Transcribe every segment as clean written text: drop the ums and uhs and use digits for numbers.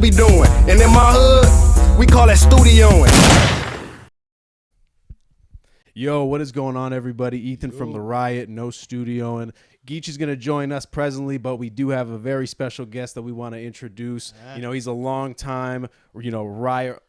be doing. And in my hood, we call that studioing. Yo, what is going on, everybody? Ethan from The Riot, no studio, and Geechi's going to join us presently, but we do have a very special guest that we want to introduce. You know, he's a long time, Riot,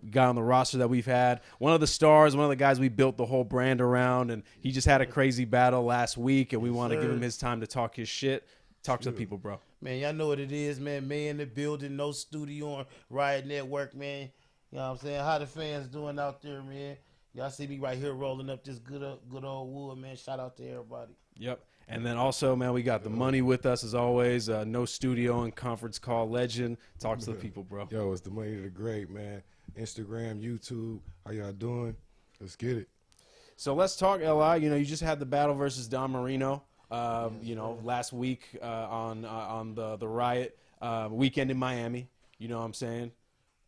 guy on the roster that we've had. One of the stars, one of the guys we built the whole brand around, and he just had a crazy battle last week, and we want to give him his time to talk his shit. Talk to the people, bro. Man, y'all know what it is, man. Man in the building, no studio on Riot Network, man. You know what I'm saying? How the fans doing out there, man? Y'all see me right here rolling up this good old wood, man. Shout out to everybody. Yep. And then also, man, we got the money with us as always. No studio and conference call legend. Talk to the people, bro. Yo, it's the money to the great, man. Instagram, YouTube. How y'all doing? Let's get it. So let's talk, Li. You just had the battle versus Don Marino. Last week on the Riot weekend in Miami. You know what I'm saying?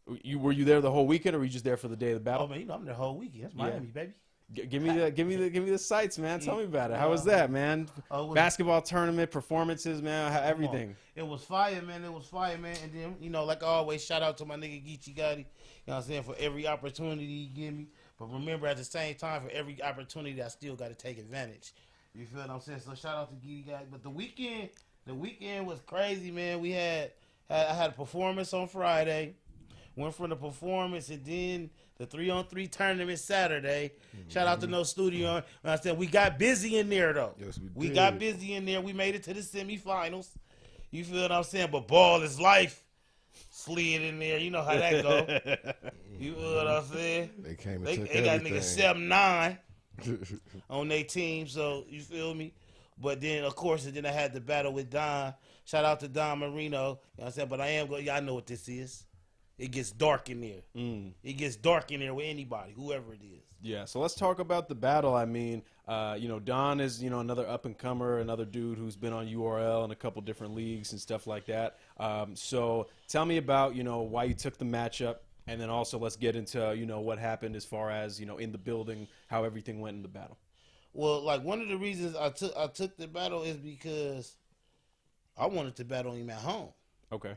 Were you there the whole weekend, or were you just there for the day of the battle? Oh man, I'm there the whole weekend. That's Miami, baby. Give me the sights, man. Tell me about it. How was that, man? Basketball tournament, performances, man, everything. It was fire, man. And then, like I always, shout out to my nigga Geechi Gotti. You know what I'm saying, for every opportunity he give me. But remember, at the same time, for every opportunity, I still got to take advantage. You feel what I'm saying? So shout out to Geechi Gotti. But the weekend was crazy, man. I had a performance on Friday. Went from the performance and then the 3-on-3 tournament Saturday. Shout out to No Studio. I said we got busy in there though. Yes, we got busy in there. We made it to the semifinals. You feel what I'm saying? But ball is life. Slid in there. You know how that go. You feel what I'm saying? They came and they took got everything. niggas 7-9 on their team. So you feel me? But then of course, I had the battle with Don. Shout out to Don Marino. You know what I'm saying? But I am going. Y'all know what this is. It gets dark in there. It gets dark in there with anybody, whoever it is. Yeah, so let's talk about the battle. I mean, Don is, another up-and-comer, another dude who's been on URL in a couple different leagues and stuff like that. So tell me about, why you took the matchup, and then also let's get into, what happened as far as, in the building, how everything went in the battle. Well, like, one of the reasons I took the battle is because I wanted to battle him at home. Okay.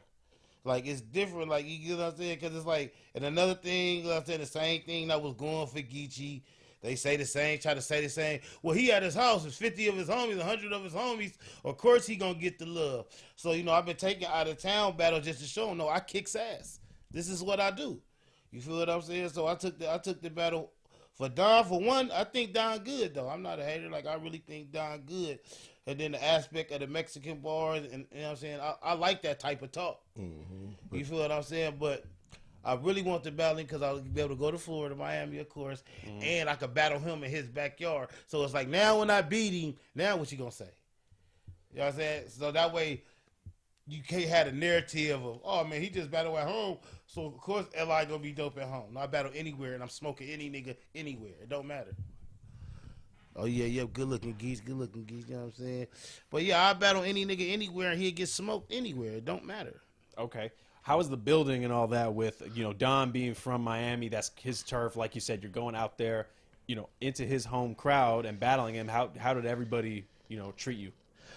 Like, it's different, like, you know what I'm saying? Because it's like, and another thing, like I said, the same thing that was going for Geechi. They say the same, try to say the same. Well, he at his house, there's 50 of his homies, 100 of his homies. Of course he going to get the love. So, I've been taking out of town battle just to show him, no, I kicks ass. This is what I do. You feel what I'm saying? So I took the battle for Don. For one, I think Don good, though. I'm not a hater. Like, I really think Don good. And then the aspect of the Mexican bars, and you know what I'm saying? I like that type of talk. You feel what I'm saying? But I really want to battle him because I'll be able to go to Florida, Miami, of course, and I could battle him in his backyard. So it's like, now when I beat him, now what you going to say? You know what I'm saying? So that way you can't have a narrative of, oh, man, he just battled at home. So, of course, L.I. going to be dope at home. No, I battle anywhere, and I'm smoking any nigga anywhere. It don't matter. Oh, yeah, good looking geese, you know what I'm saying? But, yeah, I battle any nigga anywhere, and he'll get smoked anywhere. It don't matter. Okay. How is the building and all that with, Don being from Miami, that's his turf. Like you said, you're going out there, into his home crowd and battling him. How did everybody, treat you?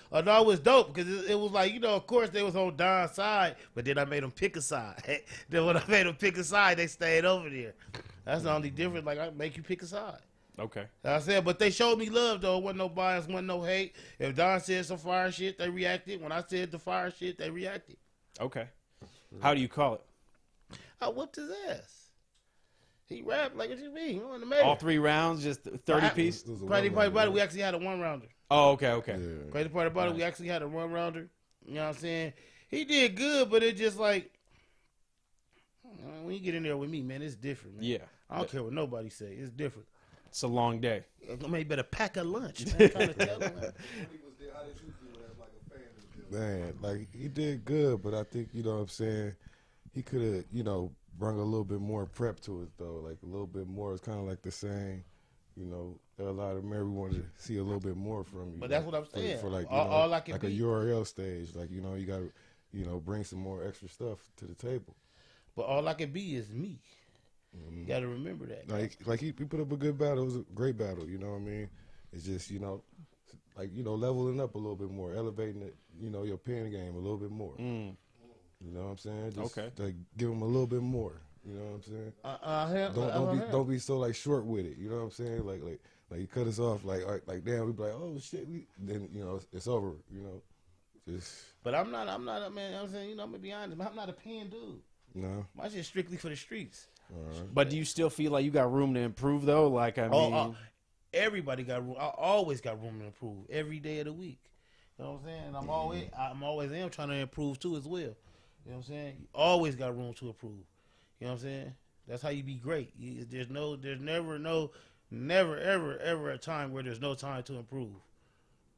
Oh, no, it was dope because it was like, of course they was on Don's side, but then I made them pick a side. Then when I made them pick a side, they stayed over there. That's the only difference. Like, I make you pick a side. Okay. I said, but they showed me love, though. Wasn't no bias, wasn't no hate. If Don said some fire shit, they reacted. When I said the fire shit, they reacted. Okay. How do you call it? I whooped his ass. He rapped like, what you mean? He won the mayor. All 3 rounds, just 30 piece? Crazy part about it, we actually had a 1-rounder. Oh, okay. Yeah. Crazy part about it, we actually had a 1-rounder. You know what I'm saying? He did good, but it just like, when you get in there with me, man, it's different, man. Yeah. I don't care what nobody say. It's different. It's a long day. Maybe better pack a lunch, man. Trying to tell him. Man, like, he did good, but I think, what I'm saying, he could have, brought a little bit more prep to it, though. Like, a little bit more. It's kind of like the same, a lot of Mary wanted to see a little bit more from you. But that's what I'm saying. For like, all I can like be. a URL stage. Like, you got to, bring some more extra stuff to the table. But all I can be is me. You got to remember that. Like he put up a good battle. It was a great battle, you know what I mean? It's just, leveling up a little bit more, elevating it, your pen game a little bit more. You know what I'm saying? Just, Okay. like, give them a little bit more. You know what I'm saying? Don't be so like short with it. You know what I'm saying? Like you cut us off like damn, we be like, oh shit, then you know it's over. You know, just. But I'm not man. I'm saying, you know, I'm gonna be honest. I'm not a pen dude. No. My shit's strictly for the streets. But do you still feel like you got room to improve though? Like I mean, everybody got room. I always got room to improve every day of the week. You know what I'm saying? And I'm always trying to improve too as well. You know what I'm saying? You always got room to improve. You know what I'm saying? That's how you be great. There's never, ever a time where there's no time to improve.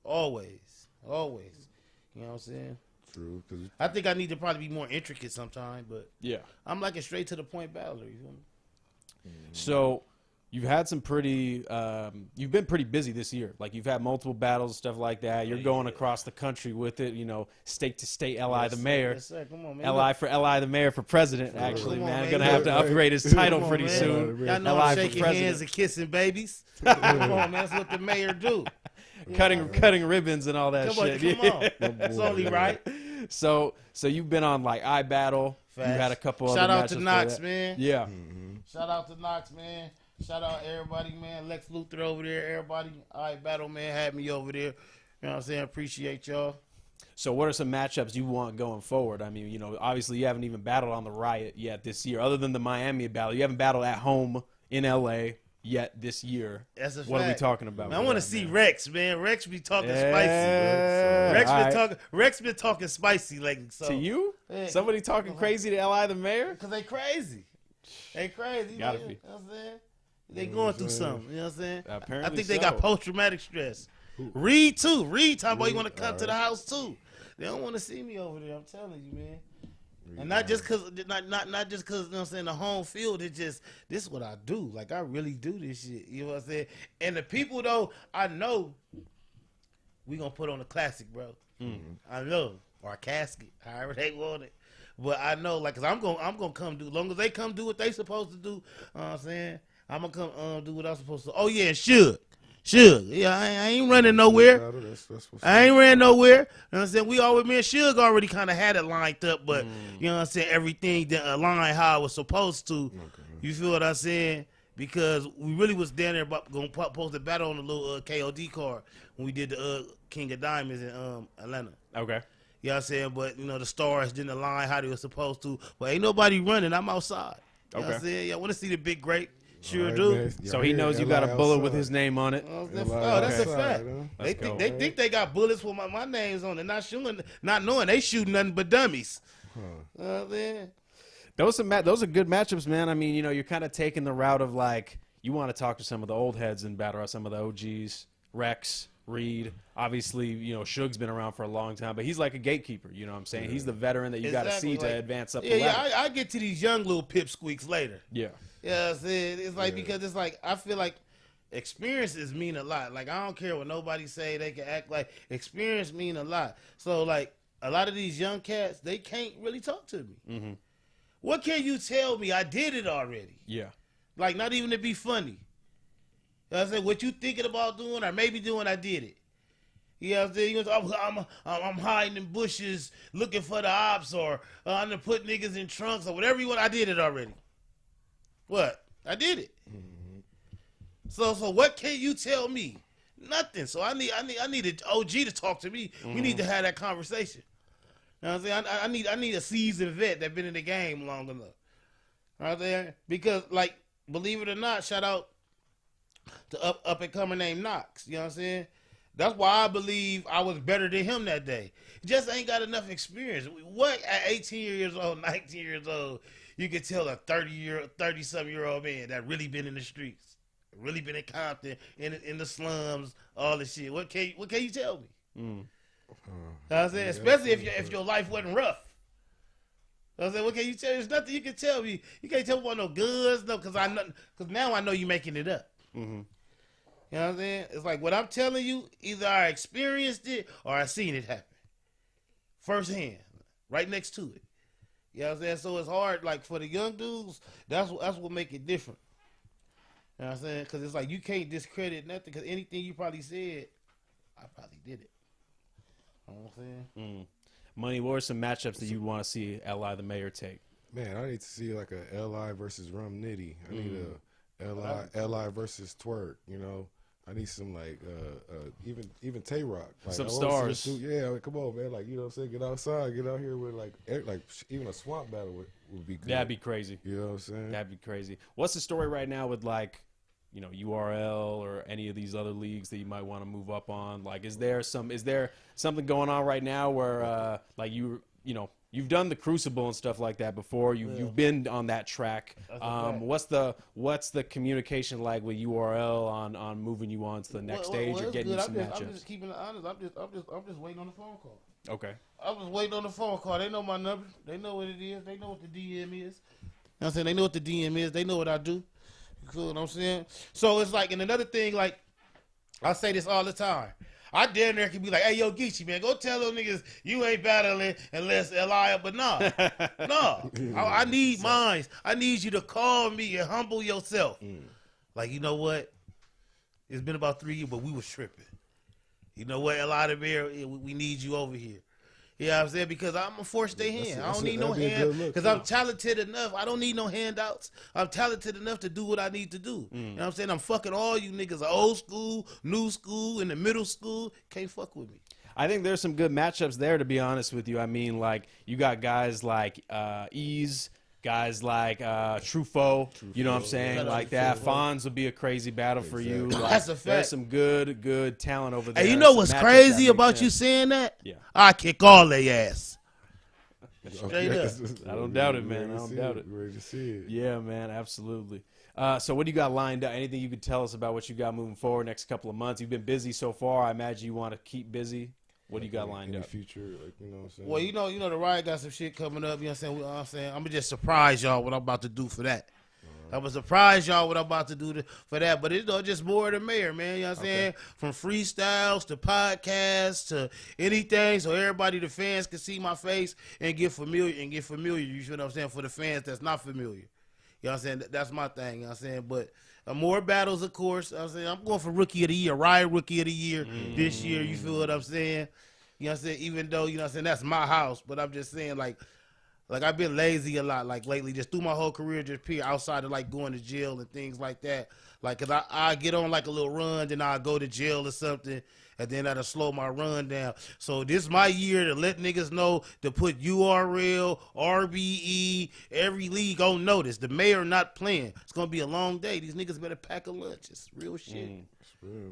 Always. You know what I'm saying? True. I think I need to probably be more intricate sometime, but yeah. I'm like a straight to the point battler. You feel me? So you've had some pretty, you've been pretty busy this year. Like you've had multiple battles, stuff like that. You're going across the country with it, you know, state to state, Li the mayor. Yes, sir. Come on, man. Li for Li the mayor for president, actually, Come on, man. man. Gonna have to upgrade his title pretty man. soon. Y'all know LI I'm for shaking president. hands and kissing babies. Come on, man. That's what the mayor do. Cutting ribbons and all that Come on, shit. come on. It's only right. So you've been on like iBattle. You had a couple Shout other out matches to for Knox, that. man. Yeah. Shout out to Knox, man. Shout out everybody, man. Lex Luthor over there. Everybody. iBattle, man, had me over there. You know what I'm saying? Appreciate y'all. So what are some matchups you want going forward? I mean, you know, obviously you haven't even battled on the Riot yet this year, other than the Miami battle. You haven't battled at home in LA yet this year. That's a What fact. are we talking about? Man, I want to see Rex, man. Rex be talking Yeah. spicy. Rex been talking spicy lately. So To you? Yeah. Somebody talking crazy to Li the mayor? Because they crazy. They crazy. Gotta man. be. You know what I'm saying? They going through something. You know what I'm saying? Apparently I think they so. got post-traumatic stress. Reed, too. Reed talking about you want to come to the house, too. They don't want to see me over there. I'm telling you, man. And not just because, not just because, you know what I'm saying, the home field, it's just, this is what I do. Like, I really do this shit. You know what I'm saying? And the people, though, I know we going to put on a classic, bro. I know. Or a casket, however they want it. But I know, like, cause I'm gonna come do. As long as they come do what they supposed to do, you know what I'm saying, I'm gonna come do what I'm supposed to. Oh yeah, Suge. Yeah, I ain't running nowhere. I ain't ran nowhere. You know what I'm saying? We always, me and Suge already kind of had it lined up, but you know what I'm saying, everything that aligned how it was supposed to. Okay. You feel what I'm saying? Because we really was down there gonna post a battle on the little KOD card when we did the King of Diamonds in Atlanta. Okay. You know what I'm saying? But, you know, the stars didn't align how they were supposed to. But ain't nobody running. I'm outside. You know what I'm saying? Yeah, I want to see the big great. Sure right, do. Man. So he knows you got a bullet with his name on it. Oh, that's a fact. They think they got bullets with my names on it. Not knowing they shooting nothing but dummies. You know what I'm saying? Those are good matchups, man. I mean, you know, you're kind of taking the route of like, you want to talk to some of the old heads in battle, some of the OGs, Rex, Reed. Obviously, you know, Suge's been around for a long time, but he's like a gatekeeper. You know what I'm saying? He's the veteran that you got to see to advance up the ladder. Yeah, I get to these young little pipsqueaks later. Yeah. Yeah, I'm saying? It's like, because it's like, I feel like experiences mean a lot. Like, I don't care what nobody say. They can act like experience mean a lot. So, like, a lot of these young cats, they can't really talk to me. Mm-hmm. What can you tell me? I did it already. Yeah. Like, not even to be funny. You know what I'm saying? What you thinking about doing or maybe doing, I did it. You know what I'm saying? You know, I'm hiding in bushes looking for the ops, or I'm going to put niggas in trunks or whatever you want. I did it already. What? I did it. Mm-hmm. So what can you tell me? Nothing. So I need an OG to talk to me. Mm-hmm. We need to have that conversation. You know what I'm saying? I need a seasoned vet that been in the game long enough. Right there, because like, believe it or not, shout out to up and comer named Knox. You know what I'm saying? That's why I believe I was better than him that day. Just ain't got enough experience. What at 18 years old, 19 years old, you could tell a 30-something-year-old man that really been in the streets, really been in Compton, in the slums, all this shit. What can you tell me? You know what I'm saying? Especially if your life wasn't rough. You know what I'm saying? What can you tell me? There's nothing you can tell me. You can't tell me about no guns, no, because now I know you making it up. Mm-hmm. You know what I'm saying? It's like what I'm telling you, either I experienced it or I seen it happen. Firsthand. Right next to it. You know what I'm saying? So it's hard, like, for the young dudes, that's what make it different. You know what I'm saying? Because it's like you can't discredit nothing, because anything you probably said, I probably did it. You know what I'm saying? Money, what are some matchups that you want to see Li the Mayor take? Man, I need to see like a Li versus Rum Nitty. I need a Li versus Twerk. You know, I need some like even Tay Rock, like, some stars. Yeah, like, come on, man. Like, you know what I'm saying? Get outside, get out here with like even a swamp battle would be good. That'd be crazy. You know what I'm saying? That'd be crazy. What's the story right now with like, you know, URL or any of these other leagues that you might want to move up on? Like, is there something going on right now where like you've done the Crucible and stuff like that before. You've been on that track. What's the communication like with URL on moving you on to the next stage or getting you some matchups? I'm just keeping it honest. I'm just waiting on the phone call. Okay. I was waiting on the phone call. They know my number. They know what it is. They know what the DM is. You know what I'm saying? They know what the DM is. They know what I do. You feel what I'm saying? So it's like, and another thing, like, I say this all the time. I damn near can be like, hey, yo, Geechi, man, go tell those niggas you ain't battling unless Li, but nah. I need mines. I need you to call me and humble yourself. Like, you know what? It's been about 3 years, but we was tripping. You know what, Li the Mayor, we need you over here. You know what I'm saying? Because I'm going to force their hand. I don't need no hand. Because I'm talented enough. I don't need no handouts. I'm talented enough to do what I need to do. You know what I'm saying? I'm fucking all you niggas, old school, new school, in the middle school. Can't fuck with me. I think there's some good matchups there, to be honest with you. I mean, like, you got guys like Ease, guys like Truffaut, you know what I'm saying? Like that. Fonz would be a crazy battle for you. Like, that's a fact. There's some good talent over there. Hey, you know what's crazy about you saying that? Yeah. I kick all their ass. Straight up. I don't doubt it, man. I don't doubt it. Ready to see it. Yeah, man, absolutely. So what do you got lined up? Anything you could tell us about what you got moving forward next couple of months? You've been busy so far. I imagine you want to keep busy. What do you got lined in up? the future, like, you know what I'm saying? Well, you know, the Riot got some shit coming up. You know what I'm saying? I'm gonna just surprise y'all what I'm about to do for that. I'm gonna surprise y'all what I'm about to do for that. But it's just more of the Mayor, man. You know what I'm saying? From freestyles to podcasts to anything, so everybody, the fans, can see my face and get familiar. You feel what I'm saying? For the fans that's not familiar. You know what I'm saying? That's my thing. You know what I'm saying? But more battles, of course. You know what I'm saying? I'm going for Rookie of the Year, Riot Rookie of the Year this year. You feel what I'm saying? You know what I'm saying? Even though, you know what I'm saying, that's my house. But I'm just saying, like I've been lazy a lot, like, lately, just through my whole career, just outside of, like, going to jail and things like that. Like, because I get on, like, a little run, then I'll go to jail or something, and then that'll slow my run down. So this is my year to let niggas know to put URL, RBE, every league on notice. The Mayor not playing. It's going to be a long day. These niggas better pack a lunch. It's real shit.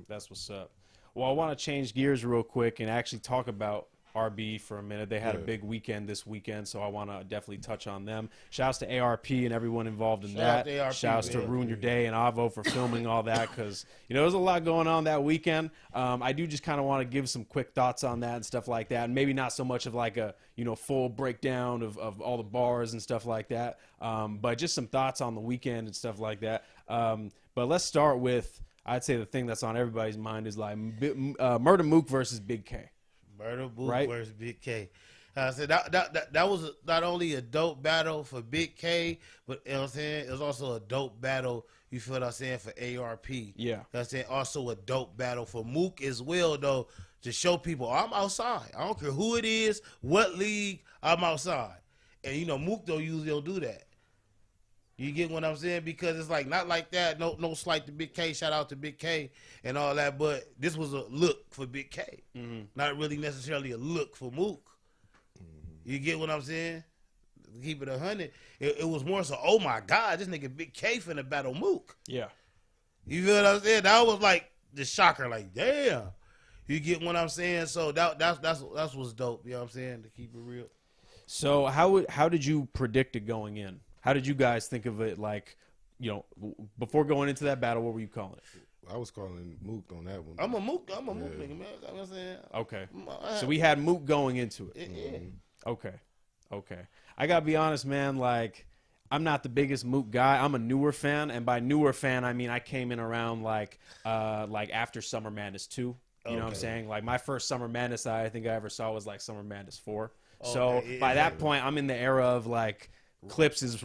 That's what's up. Well, I want to change gears real quick and actually talk about RB for a minute. They had a big weekend this weekend, so I want to definitely touch on them. Shouts to ARP and everyone involved in that. Shouts to Ruin Your Day and Avo for filming all that, because, you know, there's a lot going on that weekend. I do just kind of want to give some quick thoughts on that and stuff like that, and maybe not so much of like a, you know, full breakdown of all the bars and stuff like that, but just some thoughts on the weekend and stuff like that. But let's start with, I'd say the thing that's on everybody's mind is like Murder Mook versus Big K. Murder Mook versus Big K. I said that was not only a dope battle for Big K, but, you know what I'm saying, it was also a dope battle, you feel what I'm saying, for ARP. Yeah. You know what I'm saying? Also a dope battle for Mook as well, though, to show people I'm outside. I don't care who it is, what league, I'm outside. And, you know, Mook, though, usually don't do that. You get what I'm saying? Because it's like, not like that. No slight to Big K. Shout out to Big K and all that. But this was a look for Big K. Not really necessarily a look for Mook. You get what I'm saying? Keep it 100. It was more so, oh my God, this nigga Big K finna battle Mook. Yeah. You feel what I'm saying? That was like the shocker. Like, damn. You get what I'm saying? So that's what's dope. You know what I'm saying? To keep it real. So how did you predict it going in? How did you guys think of it, like, you know, before going into that battle, what were you calling it? I was calling Mook on that one. I'm a Mook nigga, man. You know what I'm saying? Okay. So we had Mook going into it. Yeah. Okay. I got to be honest, man, like, I'm not the biggest Mook guy. I'm a newer fan, and by newer fan, I mean I came in around, like after Summer Madness 2. You know what I'm saying? Like, my first Summer Madness I think I ever saw was, like, Summer Madness 4. So by that point, I'm in the era of, like, clips his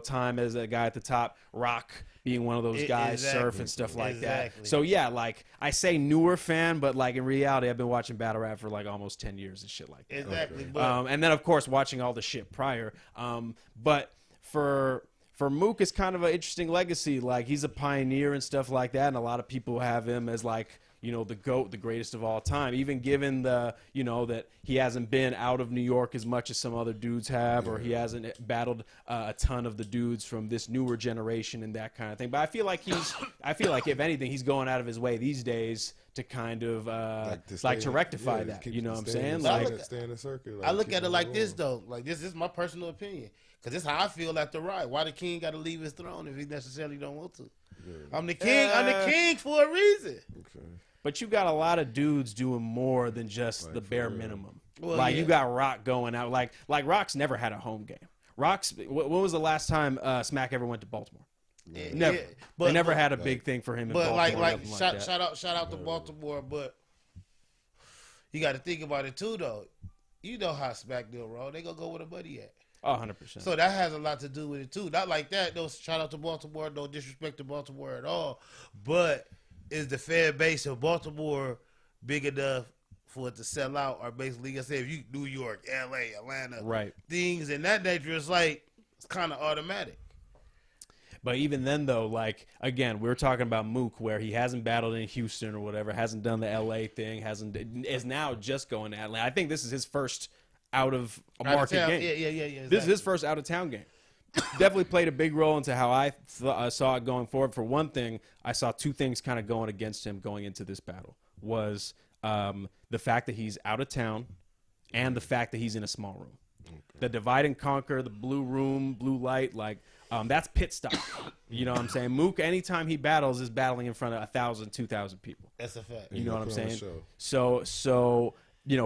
time as a guy at the top. Rock being one of those guys, surf and stuff like that. So yeah, like I say newer fan, but like in reality, I've been watching battle rap for like almost 10 years and shit like that. Exactly. And then of course watching all the shit prior. But for Mook, it's kind of an interesting legacy. Like he's a pioneer and stuff like that, and a lot of people have him as like, the GOAT, the greatest of all time, even given the, that he hasn't been out of New York as much as some other dudes have, or he hasn't battled a ton of the dudes from this newer generation and that kind of thing. But I feel like if anything, he's going out of his way these days to kind of to rectify that. You know what I'm saying? Stay in the circuit. I look at it like this though. Like this is my personal opinion, because this is how I feel after Ride. Why the king got to leave his throne if he necessarily don't want to? Yeah. I'm the king. I'm the king for a reason. Okay. But you got a lot of dudes doing more than just the bare minimum. Well, you got Rock going out. Like Rock's never had a home game. Rock's. When was the last time Smack ever went to Baltimore? Yeah. Never. Yeah. They never had a big thing for him in Baltimore. But shout out to Baltimore. But you got to think about it too, though. You know how Smack do, bro. They gonna go where the buddy at. Oh, 100%. So that has a lot to do with it too. Not like that. No, shout out to Baltimore. No disrespect to Baltimore at all. But is the fan base of Baltimore big enough for it to sell out? Or basically, like I said, if you New York, LA, Atlanta, things in that nature, it's kind of automatic. But even then, though, like, again, we're talking about Mook, where he hasn't battled in Houston or whatever, hasn't done the LA thing, is now just going to Atlanta. I think this is his first out of a market game. Yeah. Exactly. This is his first out of town game. Definitely played a big role into how I saw it going forward. For one thing, I saw two things kind of going against him going into this battle. Was the fact that he's out of town and the fact that he's in a small room. Okay. The divide and conquer, the blue room, blue light, like that's pit stop. You know what I'm saying? Mook, anytime he battles, is battling in front of 1,000, 2,000 people. That's a fact. You know what I'm saying? So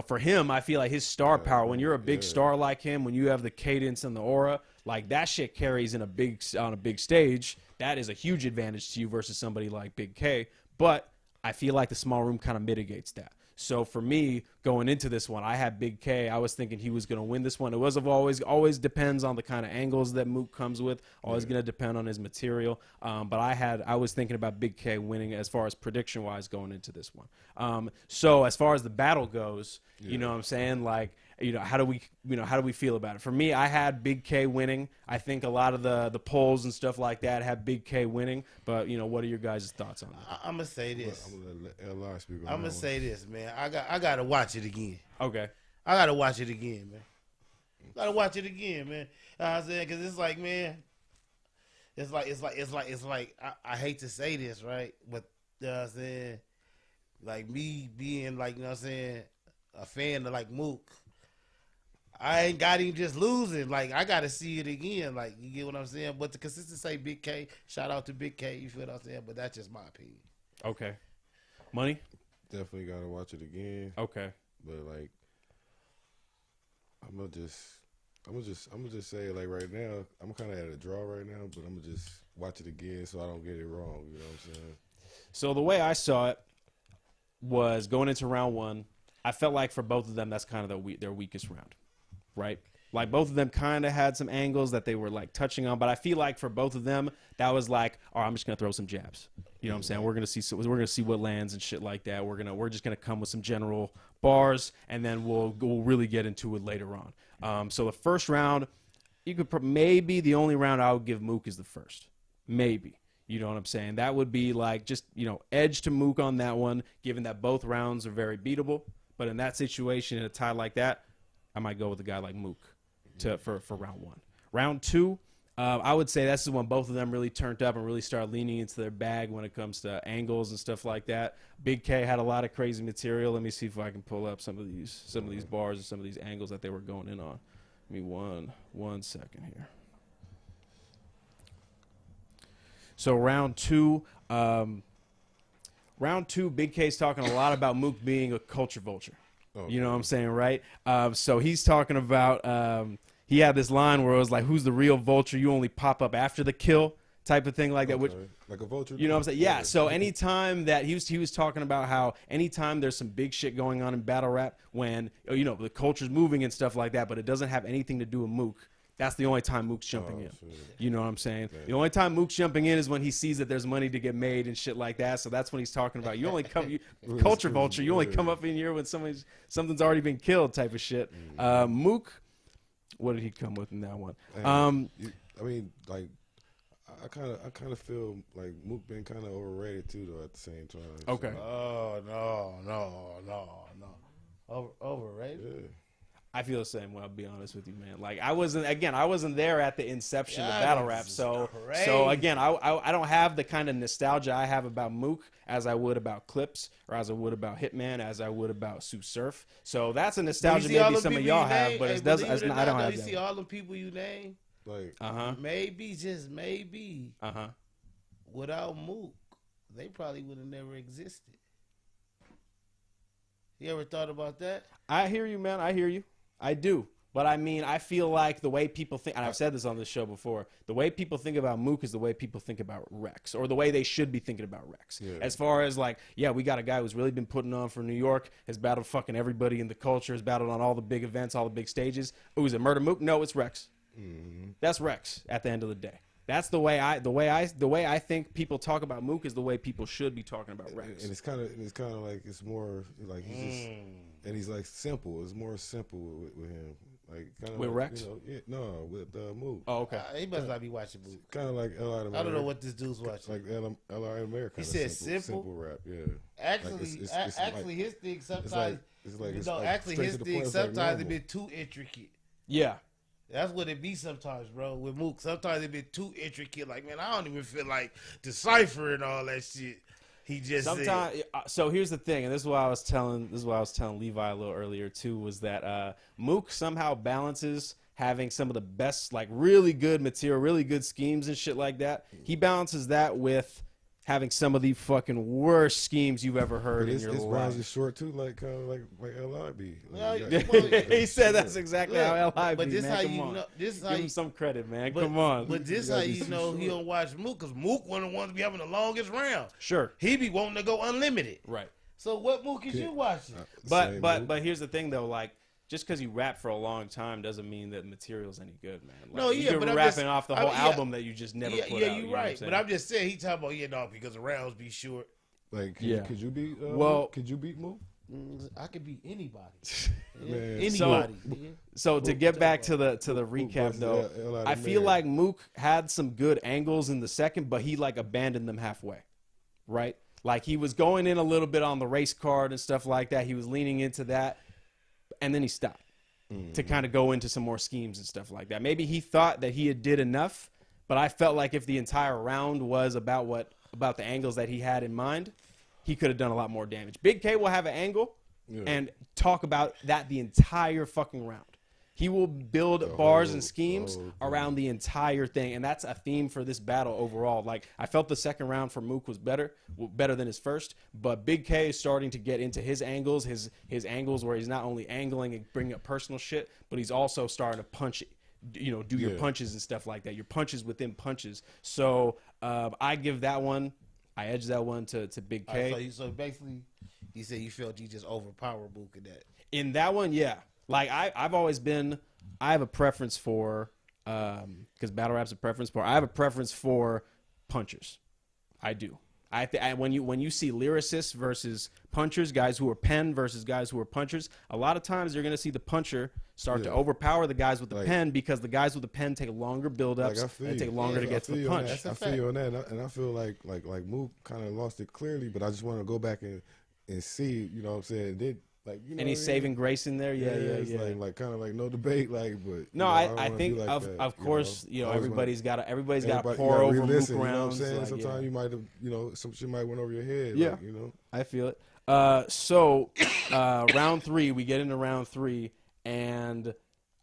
for him, I feel like his star power, when you're a big star like him, when you have the cadence and the aura, like that shit carries on a big stage. That is a huge advantage to you versus somebody like Big K. But I feel like the small room kind of mitigates that. So for me, going into this one, I had Big K. I was thinking he was going to win this one. It was always depends on the kind of angles that Mook comes with. Always going to depend on his material. But I was thinking about Big K winning as far as prediction wise going into this one. So as far as the battle goes, you know what I'm saying? Like, how do we feel about it? For me, I had Big K winning. I think a lot of the polls and stuff like that have Big K winning. But what are your guys' thoughts on that? I'm gonna say this. I'm gonna say this, man. I gotta watch it again. Okay. I gotta watch it again, man. Gotta watch it again, man. You know what I'm saying? Because it's like, man, it's like. I hate to say this, right? But you know what I'm saying? Like me being like, you know what I'm saying, a fan of like Mook. I ain't got him just losing. Like, I got to see it again. Like, you get what I'm saying? But the consistency say Big K. Shout out to Big K. You feel what I'm saying? But that's just my opinion. Okay. Money? Definitely got to watch it again. Okay. But, like, I'm going to just say, like, right now, I'm kind of at a draw right now, but I'm going to just watch it again so I don't get it wrong. You know what I'm saying? So the way I saw it was going into round one, I felt like for both of them, that's kind of their weakest round. Right? Like both of them kind of had some angles that they were like touching on, but I feel like for both of them, that was like, all right, I'm just gonna throw some jabs. You know what I'm saying? We're gonna see what lands and shit like that. We're just gonna come with some general bars, and then we'll really get into it later on. So the first round, you could maybe the only round I would give Mook is the first, maybe. You know what I'm saying? That would be like just edge to Mook on that one, given that both rounds are very beatable. But in that situation, in a tie like that, I might go with a guy like Mook for round one. Round two, I would say this is when both of them really turned up and really started leaning into their bag when it comes to angles and stuff like that. Big K had a lot of crazy material. Let me see if I can pull up some of these bars and some of these angles that they were going in on. Give me one second here. So round two, Big K's talking a lot about Mook being a culture vulture. Okay. You know what I'm saying, right? So he's talking about he had this line where it was like, "Who's the real vulture? You only pop up after the kill," type of thing like that. Which, like a vulture. You know what I'm saying? Yeah. So anytime that he was talking about how anytime there's some big shit going on in battle rap, when the culture's moving and stuff like that, but it doesn't have anything to do with Mook. That's the only time Mook's jumping in. Shit. You know what I'm saying? Yeah. The only time Mook's jumping in is when he sees that there's money to get made and shit like that. So that's when he's talking about. You only come, culture vulture. You only come up in here when something's already been killed, type of shit. Mook, what did he come with in that one? I mean, like, I kind of feel like Mook been kind of overrated too, though. At the same time. Okay. Oh no. Overrated. Yeah. I feel the same way. I'll be honest with you, man. Like I wasn't there at the inception of battle rap. So again, I don't have the kind of nostalgia I have about Mook as I would about Clips or as I would about Hitman, as I would about Sue Surf. So that's a nostalgia maybe some of y'all have, but it doesn't. I don't have You that. see all the people you name. Like, Maybe, just maybe, Uh-huh. without Mook, they probably would have never existed. You ever thought about that? I hear you, man. I hear you. I do. But I mean, I feel like the way people think, and I've said this on this show before, the way people think about Mook is the way people think about Rex, or the way they should be thinking about Rex. Yeah. As far as like, yeah, we got a guy who's really been putting on for New York, has battled fucking everybody in the culture, has battled on all the big events, all the big stages. Oh, is it Murder Mook? No, it's Rex. mm-hmm. That's Rex at the end of the day. That's the way I think people talk about Mook is the way people should be talking about Rex. And it's kind of like it's more like he's just, and he's like simple. It's more simple with him. Like kind of With like, Rex? You know, yeah, no, with Mook. Oh, okay. He must not be watching Mook. Kind of like L.I. I don't know what this dude's watching. Like L.I. America. He said simple rap. Yeah. Actually, it's actually, like, his thing sometimes. it's like Actually, straight his to the thing point. It's like sometimes it normal. been too intricate. Yeah. That's what it be sometimes, bro. With Mook, sometimes it be too intricate. Like, man, I don't even feel like deciphering all that shit. He just Sometimes. So here's the thing, and this is what I was telling Levi a little earlier too, was that Mook somehow balances having some of the best, like really good material, really good schemes and shit like that. He balances that with having some of the fucking worst schemes you've ever heard But in your his life. rhymes is short too, like kind of like L.I. be. Well, He said that's exactly how L.I. But be, this man. how Come you on. know. This is how Give you, him some credit, man. but, Come on. But this You how gotta be you too know he short. don't watch Mook, because Mook one of the ones be having the longest round. Sure. He be wanting to go unlimited. Right. So what Mook is you watching? But here's the thing though, like just because you rap for a long time doesn't mean that the material's any good, man. Like, No, you yeah, could but be I'm rapping just- off the I whole mean, yeah. album that you just never put out. You're you know what right. saying? But I'm just saying he talking about because the rounds be short. Like, Yeah. could you beat? Well- could you beat Mook? I could be anybody. Man. Anybody. So to get back to the recap versus though, L.I. I feel Man. like Mook had some good angles in the second, but he like abandoned them halfway, right? Like he was going in a little bit on the race card and stuff like that. He was leaning into that, and then he stopped to kind of go into some more schemes and stuff like that. Maybe he thought that he had did enough, but I felt like if the entire round was about the angles that he had in mind, he could have done a lot more damage. Big K will have an angle and talk about that the entire fucking round. He will build bars and schemes around the entire thing, and that's a theme for this battle overall. Like I felt the second round for Mook was better than his first, but Big K is starting to get into his angles, his angles where he's not only angling and bringing up personal shit, but he's also starting to punch, do your punches and stuff like that. Your punches within punches. So I give that one. I edge that one to Big K. Right, so basically, you said you felt you just overpowered Mook in that. In that one, yeah. Like I have a preference for, because battle rap's a preference for. I have a preference for punchers. I do. When you see lyricists versus punchers, guys who are pen versus guys who are punchers, a lot of times you're gonna see the puncher start to overpower the guys with the pen, because the guys with the pen take longer build-ups and take longer to get to the punch. I feel you on that, and I feel like Mook kind of lost it clearly, but I just want to go back and see, you know what I'm saying? Any saving grace in there? Yeah. It's like kind of like no debate, like, but no, I think like of course, everybody's got to you pour over Mook re-listen, rounds. You know what I'm saying? Like, Sometimes you might have, some shit might went over your head. Yeah. Like, I feel it. So round 3, we get into round 3, and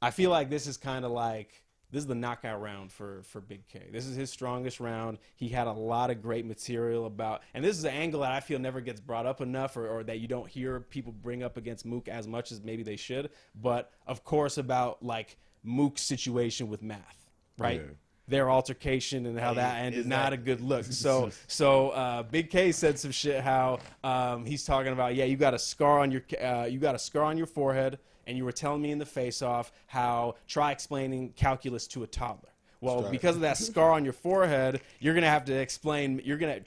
I feel like this is kind of like, this is the knockout round for Big K. This is his strongest round. He had a lot of great material about, and this is an angle that I feel never gets brought up enough, or that you don't hear people bring up against Mook as much as maybe they should. But of course, about like Mook's situation with Math, right? Yeah. Their altercation and how that ended, not a good look. So Big K said some shit how he's talking about, you got a scar on your forehead, and you were telling me in the face-off how try explaining calculus to a toddler. Well, because of that scar on your forehead, you're gonna have to explain. You're gonna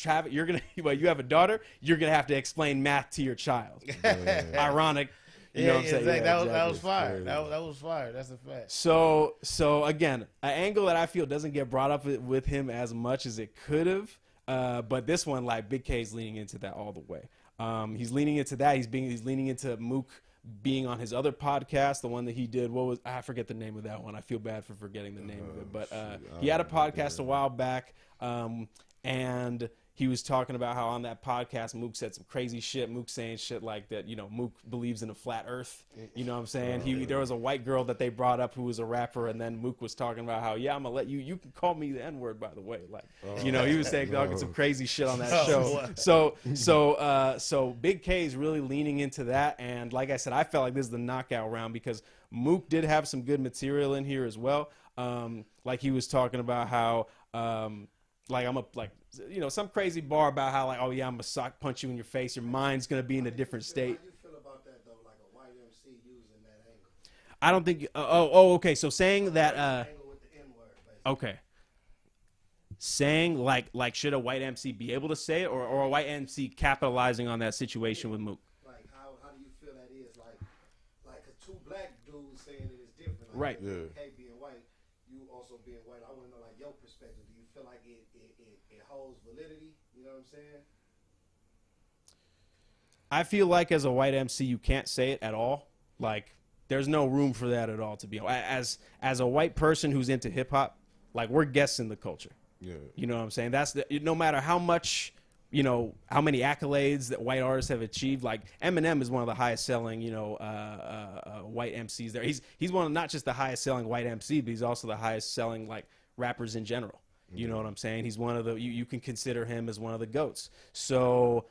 well, you have a daughter. You're gonna have to explain math to your child. Ironic. You know what I'm saying? Exactly. Yeah, That was exactly. fire. That was fire. That's a fact. So again, an angle that I feel doesn't get brought up with him as much as it could have. But this one, like Big K's leaning into that all the way. He's leaning into that. He's leaning into Mook being on his other podcast, the one that he did. I forget the name of that one. I feel bad for forgetting the name of it. But he had a podcast a while back, and he was talking about how on that podcast Mook said some crazy shit. Mook saying shit like that, Mook believes in a flat earth. You know what I'm saying? There was a white girl that they brought up who was a rapper, and then Mook was talking about how, I'm gonna let you can call me the N-word, by the way. Like, he was saying talking some crazy shit on that show. So Big K is really leaning into that, and like I said, I felt like this is the knockout round because Mook did have some good material in here as well. Like he was talking about how some crazy bar about how I'm gonna sock punch you in your face. Your mind's gonna be in a different state. How do you feel about that though? Like a white MC using that angle. I don't think. Okay. So saying that. Angle with the N-word, basically. Okay. Saying like should a white MC be able to say it, or a white MC capitalizing on that situation with Mook? Like how do you feel that is? Like two black dudes saying it is different. Like, Right. Yeah. Hey, being white, you also being white. I want to know like your perspective. Do you feel like it holds validity? You know what I'm saying? I feel like as a white MC, you can't say it at all. Like, there's no room for that at all. To be as a white person who's into hip hop, like we're guests in the culture. Yeah. You know what I'm saying? No matter how much, how many accolades that white artists have achieved. Like Eminem is one of the highest selling, white MCs there. He's one of not just the highest selling white MC, but he's also the highest selling like rappers in general. You know what I'm saying? He's one of the, you can consider him as one of the GOATs. So,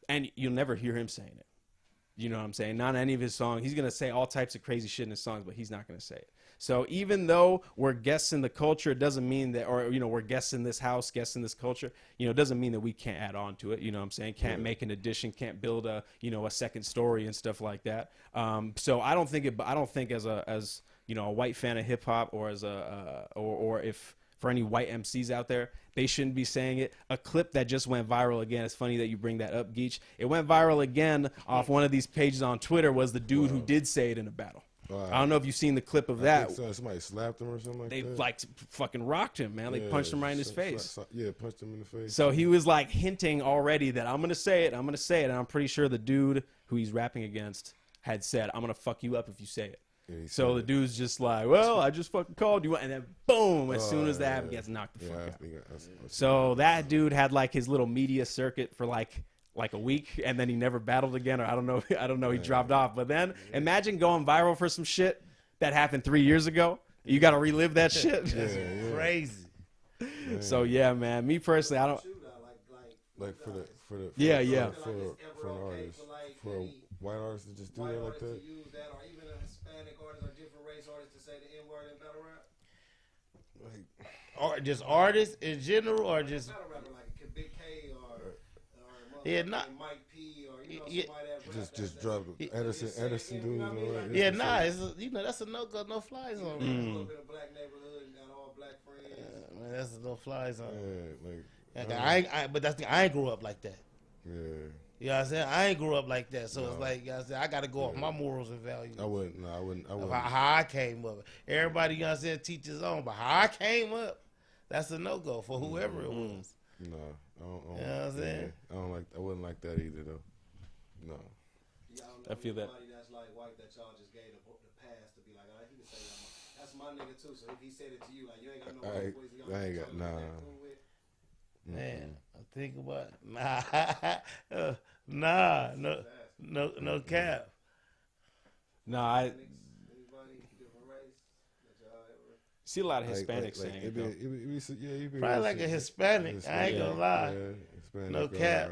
and you'll never hear him saying it. You know what I'm saying? Not any of his songs. He's going to say all types of crazy shit in his songs, but he's not going to say it. So even though we're guests in the culture, it doesn't mean that, or, we're guests in this house, guests in this culture, it doesn't mean that we can't add on to it. You know what I'm saying? Can't make an addition, can't build a second story and stuff like that. So I don't think as a white fan of hip hop or as if, for any white MCs out there, they shouldn't be saying it. A clip that just went viral again. It's funny that you bring that up, Geech. It went viral again off one of these pages on Twitter. Was the dude who did say it in a battle. I don't know if you've seen the clip of that. Somebody slapped him or something like they that. They fucking rocked him, man. They punched him right in his face. Punched him in the face. So he was like hinting already that I'm gonna say it. And I'm pretty sure the dude who he's rapping against had said, "I'm gonna fuck you up if you say it." So the dude's just like, well, I just fucking called you, and then boom, as soon as that gets knocked the fuck out. So that dude had like his little media circuit for like a week, and then he never battled again, or I don't know, he dropped off. But then imagine going viral for some shit that happened 3 years ago. You got to relive that shit. That's crazy. So yeah, man. Me personally, I don't. Like for an artist, for a white artist to just do that like that. Artists or different race artists to say the N-word in battle rap? Or just artists in general, or just battle rapper like Big K or Mike P or somebody that just drop Edison dudes. It's that's a no fly zone. Grew up in a black neighborhood and got all black friends. Man, that's a no fly zone. Yeah, but that's the I ain't grew up like that. Yeah. You know what I'm saying? I ain't grew up like that, so it's like, you know what I'm saying, I got to go off my morals and values. I wouldn't. How I came up. Everybody, you know what I'm saying, teach his own, but how I came up, that's a no-go for whoever it was. No, I don't. You know what I'm saying? I wouldn't like that either, though. No. I feel that. That's like white that y'all just gave the pass to be like, all right, he can say that's my nigga too. So if he said it to you, like you ain't got no voice. I ain't got Man, I think about it. No cap. Nah, I see a lot of Hispanics saying it. Probably like a Hispanic. I ain't gonna lie. Hispanic, no cap.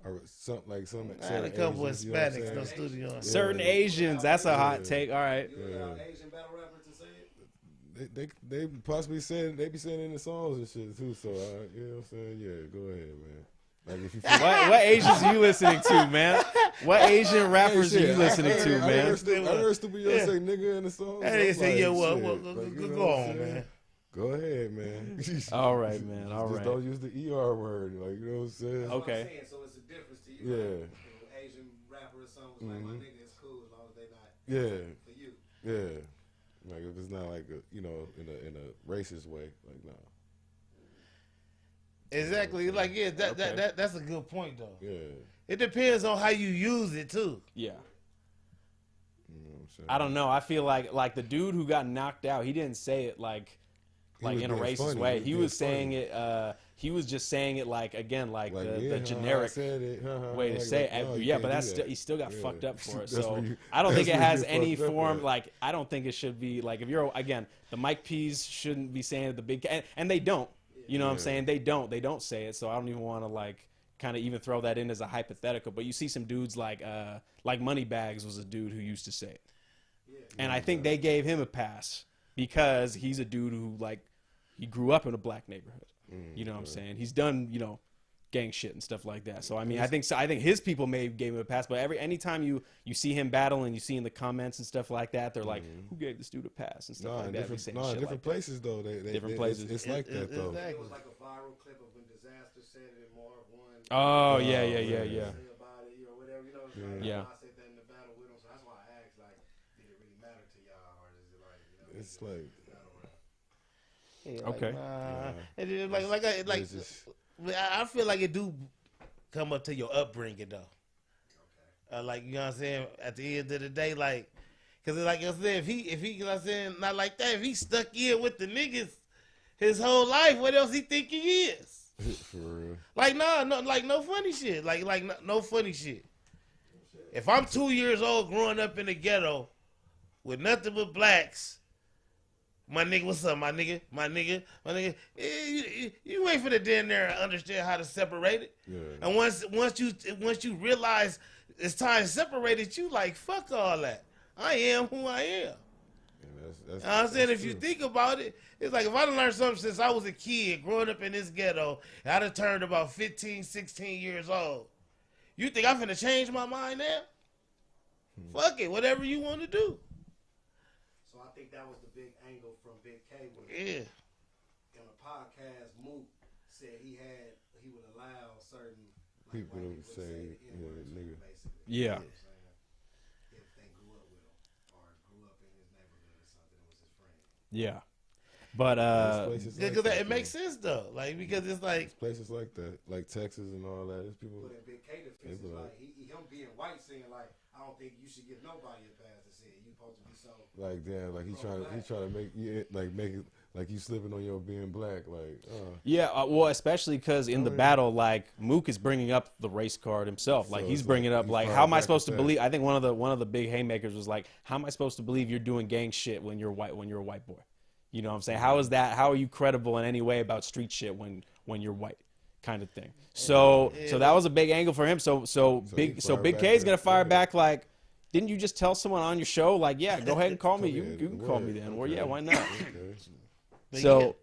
Or some I had a couple of Hispanics, no studio. Certain Asians, that's a hot take. All right. Asian battle rapper to say it? They possibly saying, they be saying it in the songs and shit too. So you know what I'm saying? Yeah, go ahead, man. Like if you feel What Asians are you listening to, man? What Asian rappers are you listening to, I man? heard Stupid Yo say nigga in the song. That nigga say, "Yo, well, go on, man." Go ahead, man. All right, man. All Just right. don't use the ER word. Like, you know what I'm saying? That's what Okay. I'm saying. So it's a difference to you. Yeah. Like, Asian rapper or something was like, my nigga, it's cool as long as they not Yeah. for you. Yeah. Like, if it's not like, in a racist way, like, no. Exactly. Like, yeah, Okay. that's a good point, though. Yeah. It depends on how you use it, too. Yeah. You know what I'm saying? I don't know. I feel like the dude who got knocked out, he didn't say it like was in a being racist funny. way. He He was was saying being it. He was just saying it like again, like Like, the yeah, I generic said it. way to Like, say it. no, you Yeah, can't but do that's that. he still got Yeah. fucked up for it. That's So where you- I don't think it that's where has you any fucked up form. at. Like I don't think it should be like if you're again the Mike P's shouldn't be saying it the big and they don't. You know what I'm saying? They don't say it. So I don't even want to like kind of even throw that in as a hypothetical. But you see some dudes like Moneybags was a dude who used to say it, and I think they gave him a pass because he's a dude who like he grew up in a black neighborhood. You know what I'm saying? He's done, gang shit and stuff like that. So I mean, I think his people may have gave him a pass, but anytime you see him battle and you see in the comments and stuff like that, they're like, who gave this dude a pass and stuff like that. Be saying shit different like places though. Different places. It's like that though. It was like a viral clip of when Disaster said it in Marv 1. that. Oh yeah. Say about it, whatever, Yeah. I said that in the battle with him, so that's why I asked, like, did it really matter to y'all, or is it like, It's like Yeah, Okay. It is like it's just, I feel like it do come up to your upbringing though. Like, you know what I'm saying? At the end of the day, like, cause like I said, if he, you know what I'm saying, not like that, if he stuck in with the niggas his whole life, what else he think he is? for real. Like, no funny shit. No funny shit. If I'm 2 years old growing up in the ghetto with nothing but blacks, my nigga, what's up, my nigga? You ain't finna damn there and understand how to separate it. Yeah. And once you realize it's time to separate it, you like, fuck all that. I am who I am. That's, I'm saying, that's if you true. think about it, it's like if I done learned something since I was a kid growing up in this ghetto, and I done turned about 15, 16 years old. You think I'm finna change my mind now? Fuck it, whatever you want to do. So I think that was the big angle from Big K. When Yeah. in a podcast, Mook said he would allow certain People white to say, the N-words, nigga. basically. Yeah. You know what I'm saying? If they grew up with him or grew up in his neighborhood or something, it was his friend. Yeah. But Places like Because that, it makes though. sense though. Like, because it's like, Places like that, like Texas and all that. There's people. But in Big K defense, They it's be like him being white saying like, I don't think you should give nobody a pass to say it. You supposed to be so. Like damn, like he trying to make it like you slipping on your being black, like. yeah, well, especially because in the battle, like Mook is bringing up the race card himself. Like So he's it's bringing like up he like, fired how am I back supposed to with that. believe? I think one of the big haymakers was like, how am I supposed to believe you're doing gang shit when you're white? When you're a white boy, you know what I'm saying? How is that? How are you credible in any way about street shit when you're white? Kind of thing. So that was a big angle for him. So Big fired K is back gonna with fire that. back like. Didn't you just tell someone on your show like, yeah, go ahead and call me? You Yeah, can call me then. Well, okay. yeah, why not? Okay. but So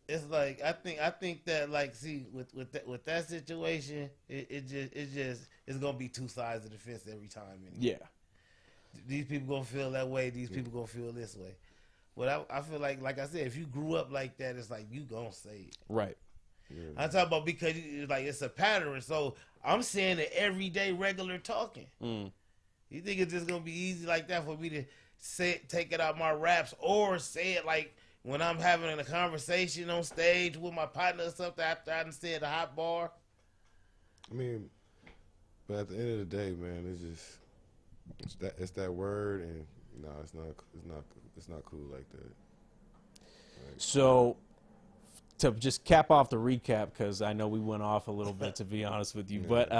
it's like I think that, like, see, with that situation, it's gonna be two sides of the fence every time. Anyway. yeah. These people gonna feel that way. These people gonna feel this way. But I feel like I said, if you grew up like that, it's like you gonna say it. Right. I'm talking about because it's a pattern. So I'm saying it everyday, regular talking. You think it's just gonna be easy like that for me to take it out my raps, or say it like when I'm having a conversation on stage with my partner or something after I done said a hot bar? I mean, but at the end of the day, man, it's that word, and no, it's not cool like that. So to just cap off the recap, because I know we went off a little bit, to be honest with you, but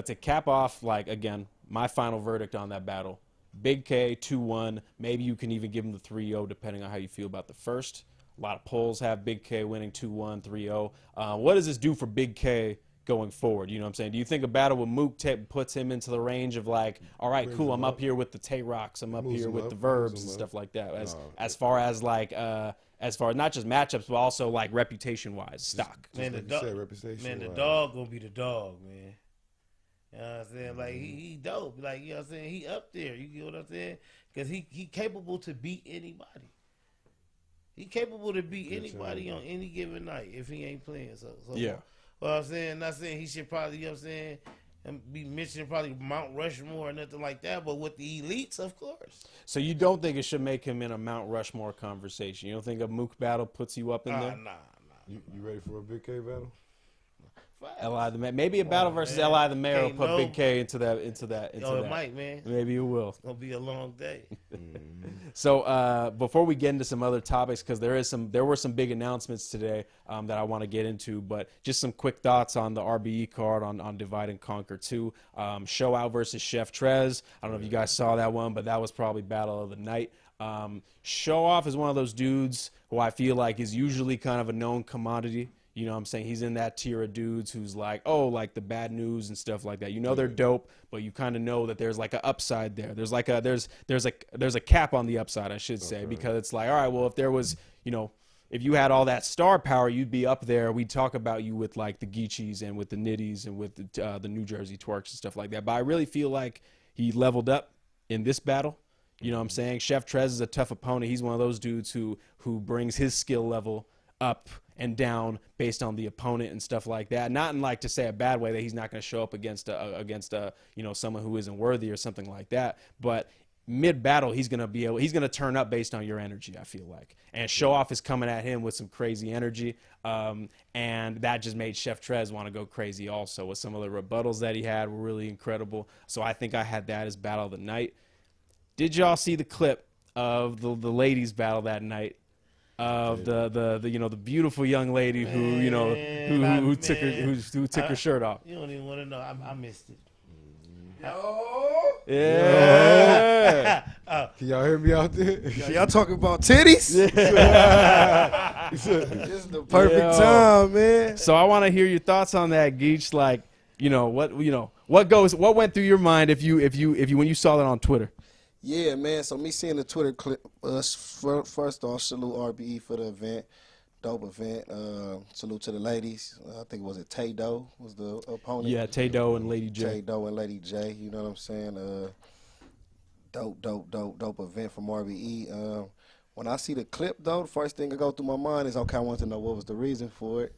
to cap off, like, again, my final verdict on that battle, Big K 2-1. Maybe you can even give him the 3-0 depending on how you feel about the first. A lot of polls have Big K winning 2-1, 3-0. What does this do for Big K going forward? You know what I'm saying? Do you think a battle with Mook puts him into the range of like, all right, cool, I'm up here with the Tay Rocks, I'm up Moves here him with up, the moves Verbs him and up. stuff like that. No. As far as like as far as not just matchups, but also like reputation wise, stock. Man, Like the you dog, said, reputation man, the wise. dog gonna be the dog, man. You know what I'm saying? Like he dope. Like, you know what I'm saying? He up there. You get what I'm saying? Because he capable to beat anybody. He capable to beat anybody on any given night if he ain't playing. So Yeah. Well, I'm saying, not saying he should probably, you know what I'm saying, and be mentioning probably Mount Rushmore or nothing like that, but with the elites, of course. So you don't think it should make him in a Mount Rushmore conversation? You don't think a Mook battle puts you up in there? Nah. You ready for a Big K battle? Li the Mayor, maybe a battle versus man. Li the Mayor will Can't put no- Big K into that. It might, man. Maybe it will. It's gonna be a long day. So before we get into some other topics, because there were some big announcements today that I want to get into, but just some quick thoughts on the RBE card on Divide and Conquer 2. Show Out versus Chef Trez. I don't know if you guys saw that one, but that was probably battle of the night. Show Off is one of those dudes who I feel like is usually kind of a known commodity. You know what I'm saying? He's in that tier of dudes who's like, oh, like the bad news and stuff like that. You know they're dope, but you kind of know that there's like an upside there. There's like there's a cap on the upside, I should say, because it's like, all right, well, if there was, you know, if you had all that star power, you'd be up there. We'd talk about you with like the Geechis and with the Nitties and with the New Jersey Twerks and stuff like that. But I really feel like he leveled up in this battle. You know what I'm saying? Chef Trez is a tough opponent. He's one of those dudes who brings his skill level up and down based on the opponent and stuff like that. Not in like to say a bad way that he's not going to show up against a you know, someone who isn't worthy or something like that. But mid battle, he's going to turn up based on your energy, I feel like. And Show Off is coming at him with some crazy energy. And that just made Chef Trez want to go crazy also. With some of the rebuttals that he had were really incredible. So I think I had that as battle of the night. Did y'all see the clip of the ladies battle that night? Of the you know, the beautiful young lady who, you know, who took her shirt off. You don't even want to know. I missed it. Yeah. Can y'all hear me out there? Y'all talking about titties? This is the perfect time, man. So I want to hear your thoughts on that, Geech. Like, what went through your mind if you when you saw that on Twitter? Yeah, man. So me seeing the Twitter clip, first off, salute RBE for the event. Dope event. Salute to the ladies. I think was it Tay Doe was the opponent. Yeah, Tay Doe and Lady J. Tay Doe and Lady J. You know what I'm saying? Dope event from RBE. When I see the clip though, the first thing that go through my mind is, okay, I want to know what was the reason for it.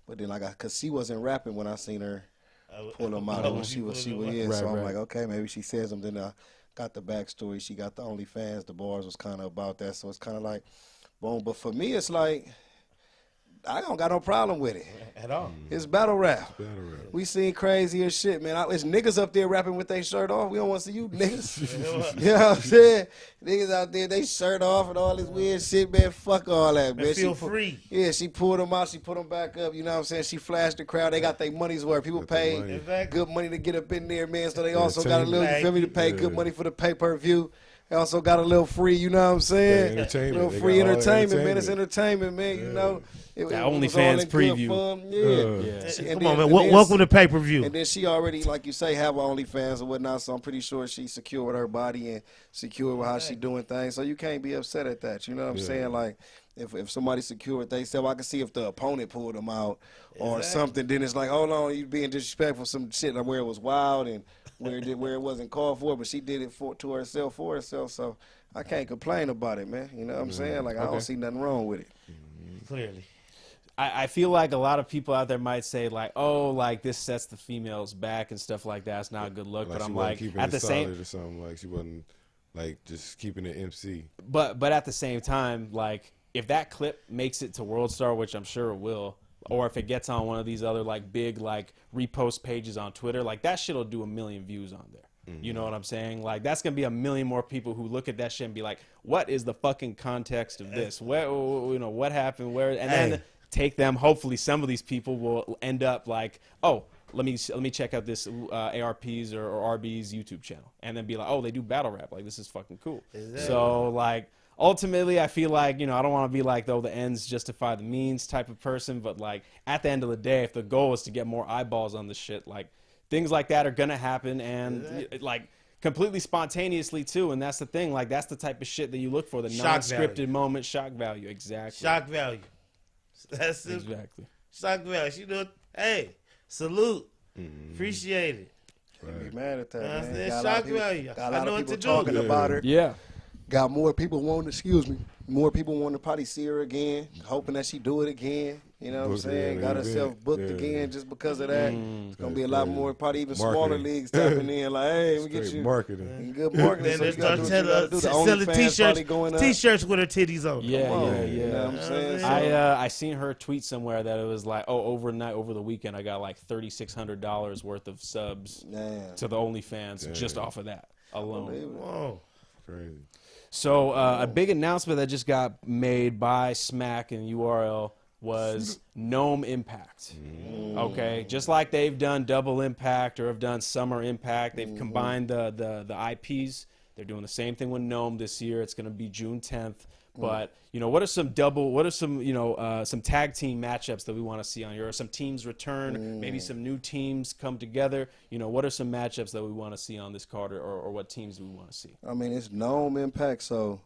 But then cause she wasn't rapping when I seen her pull them out. When she was yeah. Right, so I'm right. like, okay, maybe she said something. I got the backstory. She got the OnlyFans. The bars was kind of about that. So it's kind of like, boom. But for me, it's like, I don't got no problem with it. At all. It's battle rap. We seen crazier shit, man. It's niggas up there rapping with their shirt off. We don't want to see you niggas. You know what I'm saying? Niggas out there, they shirt off and all this weird shit, man. Fuck all that, man. Feel free. Yeah, she pulled them out. She put them back up. You know what I'm saying? She flashed the crowd. They got their money's worth. People paid good money to get up in there, man. So they also got a little, you feel me, to pay good money for the pay-per-view. They also got a little free, you know what I'm saying? Entertainment. A little free entertainment, man. It's entertainment, man. You know. It That was OnlyFans all in good preview. fun. Yeah. Come on, man. Welcome to pay-per-view. And then she already, like you say, have OnlyFans or whatnot, so I'm pretty sure she's secure with her body and secure with how she doing things. So you can't be upset at that. You know what I'm saying? Like, if somebody's secure with themselves, I can see if the opponent pulled them out or something, then it's like, hold on, you being disrespectful, some shit like where it was wild and where it wasn't called for, but she did it for herself. So I can't complain about it, man. You know what I'm saying? Like, I don't see nothing wrong with it. Clearly. I feel like a lot of people out there might say like, oh, like this sets the females back and stuff like that. It's not a good look. Like but I'm she like, wasn't at the same, or something, like she wasn't like just keeping it MC. but at the same time, like if that clip makes it to World Star, which I'm sure it will, or if it gets on one of these other like big like repost pages on Twitter, like that shit'll do 1 million views on there. You know what I'm saying? Like that's gonna be 1 million more people who look at that shit and be like, "What is the fucking context of this? Where, what happened? Where?" And then take them. Hopefully, some of these people will end up like, "Oh, let me check out this ARP's or RB's YouTube channel," and then be like, "Oh, they do battle rap. Like this is fucking cool." Exactly. So like. Ultimately, I feel like, I don't want to be like, though, the ends justify the means type of person. But, like, at the end of the day, if the goal is to get more eyeballs on the shit, like, things like that are going to happen. And, like, completely spontaneously too, and that's the thing. Like that's the type of shit that you look for, the Shock non-scripted value. moment, shock value. Exactly. Shock value. That's it. Exactly. Shock value. She do. Hey, salute. Appreciate it. Can't be mad at that, I man. said Got a lot shock of people- value. Got a I lot know of what people to do. talking about her. Yeah. Got more people wanting, excuse me, more people wanting to probably see her again, hoping that she do it again. You know what I'm Book her saying? in Got the herself event. booked Yeah. again just because of that. It's gonna be a That's lot crazy. more, probably even smaller Marketing. leagues tapping in. Like, hey, we get Straight you marketing. good marketing. Then So they you gotta start do what you gotta do. The selling OnlyFans probably going up. t-shirts with her titties on. Yeah, Come on, yeah, You know yeah. what I'm saying? So, I seen her tweet somewhere that it was like, oh, overnight, over the weekend, I got like $3,600 worth of subs man. to the OnlyFans just off of that alone. Whoa. Crazy. So a big announcement that just got made by Smack and URL was Gnome Impact. Okay, just like they've done Double Impact or have done Summer Impact, they've combined the IPs. They're doing the same thing with Gnome this year. It's going to be June 10th. But what are some some tag team matchups that we want to see on here? Or some teams return, maybe some new teams come together. What are some matchups that we want to see on this card, or what teams do we want to see? I mean, it's Gnome Impact, so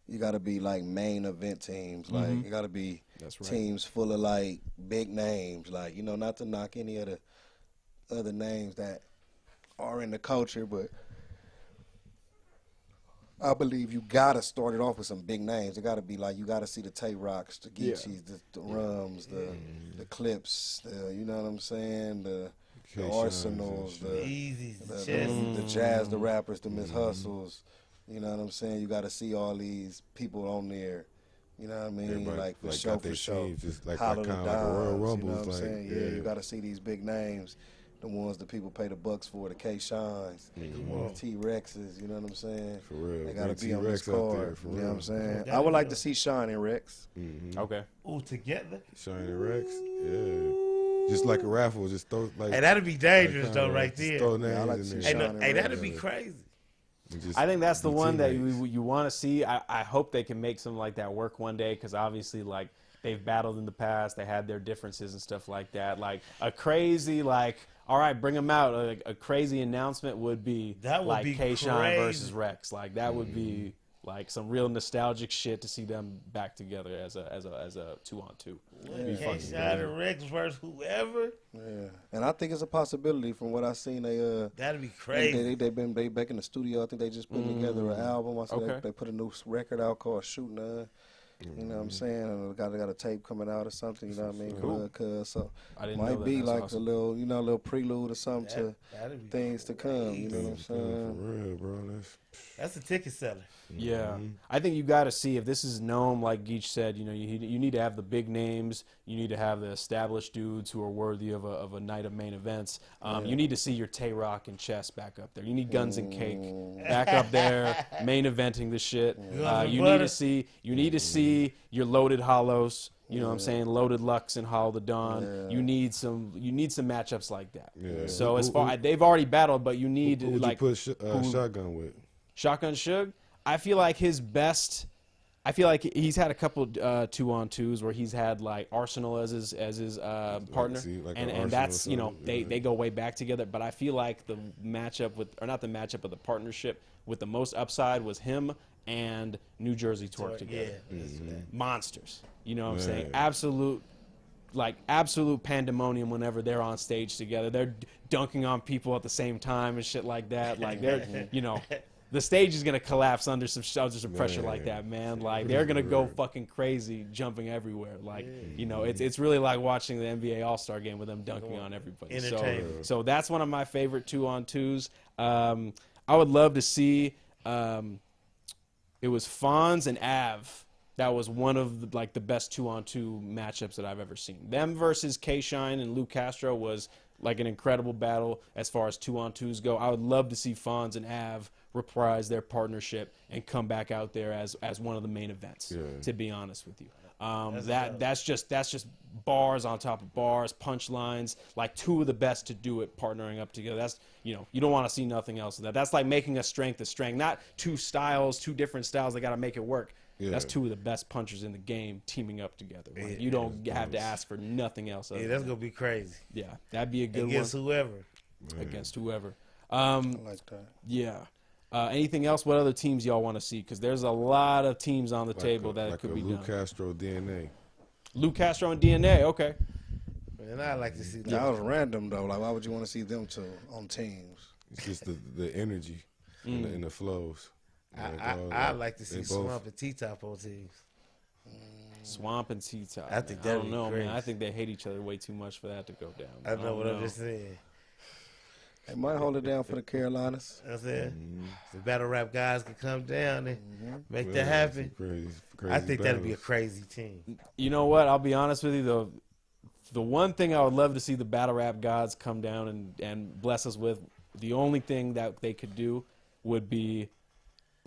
you got to be like main event teams. Like you got to be That's right. teams full of like big names. Like not to knock any of the other names that are in the culture, but I believe you gotta start it off with some big names. It gotta be like you gotta see the Tay Rocks, the Geechis, the Rums, the Clips, you know what I'm saying, the Arsenals, the Easy. the Jazz, the rappers, the Miss Hustles. You know what I'm saying? You gotta see all these people on there. You know what I mean? Everybody, Like for got show their for show. teams, just like Holler kind of the like a Royal Dons, Rumble. you know what I'm Like, saying? Yeah, you gotta see these big names. The ones that people pay the bucks for, the K-Shines, the T-Rexes, you know what I'm saying? For real. They gotta Bring be on this T-Rex out there, card. for You know real. what I'm saying? Yeah, I would like yeah. to see Shine and Rex. Okay. Ooh, together. Shiny Rex, yeah. Just like a raffle, just throw like. Hey, that'd be dangerous like, though, kinda right just there. Throw Yeah, I like names to in see Hey, there. no, Shine hey, and that'd Rex. be crazy. And just I think that's the be one that teammates. you want to see. I hope they can make something like that work one day, because obviously, like, they've battled in the past. They had their differences and stuff like that. Like a crazy, like, all right, bring them out. Like, a crazy announcement would be That would like be K-Shine crazy. versus Rex. Like that would be like some real nostalgic shit to see them back together as a 2-on-2. K-Shine and Rex versus whoever. Yeah, and I think it's a possibility from what I've seen. That'd be crazy. They back in the studio. I think they just putting together an album. I said Okay. they put a new record out called Shoot None. You know what I'm saying? And got a tape coming out or something. You know what I mean? Cool. So I didn't know might that. be That's like awesome. a little prelude or something That'd be to things to come. You know what I'm For saying? real, bro. That's a ticket seller. Yeah, I think you got to see if this is Gnome, like Geech said. You need to have the big names. You need to have the established dudes who are worthy of a night of main events. You need to see your Tay Rock and Chess back up there. You need Guns and Cake back up there, main eventing the shit. and You butter. need to see your Loaded Hollows. You know what I'm saying? Loaded Lux and Hollow the Dawn. You need some matchups like that. Yeah. So as far they've already battled, but you need Who would like you put Shotgun with? Shotgun Suge, I feel like his best. I feel like he's had a couple 2-on-2s where he's had like Arsenal as his partner, see, like an and Arsenal that's or something, they go way back together. But I feel like the matchup with, or not the matchup, but the partnership with the most upside was him and New Jersey Twerk together. Yeah. Monsters. You know what I'm Yeah. saying? Absolute pandemonium whenever they're on stage together. They're dunking on people at the same time and shit like that. Like they're, the stage is gonna collapse under some pressure like that, man. Like they're gonna go fucking crazy, jumping everywhere. Like it's really like watching the NBA All-Star game with them dunking on everybody. Entertainment. So that's one of my favorite 2-on-2s. I would love to see. It was Fonz and Av. That was one of the best 2-on-2 matchups that I've ever seen. Them versus K-Shine and Lou Castro was like an incredible battle as far as 2-on-2s go. I would love to see Fonz and Av reprise their partnership and come back out there as one of the main events. To be honest with you, that's just bars on top of bars, punchlines, like two of the best to do it partnering up together. That's you don't want to see nothing else of that. That's like making a strength, not two different styles. They got to make it work. Yeah. That's two of the best punchers in the game teaming up together. Like, you don't have to ask for nothing else. Yeah, that's gonna be crazy. Yeah, that'd be a good Against one whoever. against whoever. I like that. Yeah. Anything else? What other teams y'all want to see? Because there's a lot of teams on the table that could be Luke done. Castro DNA. Luke Castro and DNA. Okay. And I like to see that. That was random though. Like, why would you want to see them two on teams? It's just the energy and the flows. I like to see both. Swamp and T-Top on teams. Swamp and T-Top. I think I that'd don't be know, crazy. man. I think they hate each other way too much for that to go down. I know what I'm just saying. They might hold it down for the Carolinas. You know what I'm saying? The battle rap guys can come down and make that Yeah, happen. Crazy I think that'd be a battles. crazy team. You know what? I'll be honest with you. The one thing I would love to see the battle rap gods come down and bless us with, the only thing that they could do would be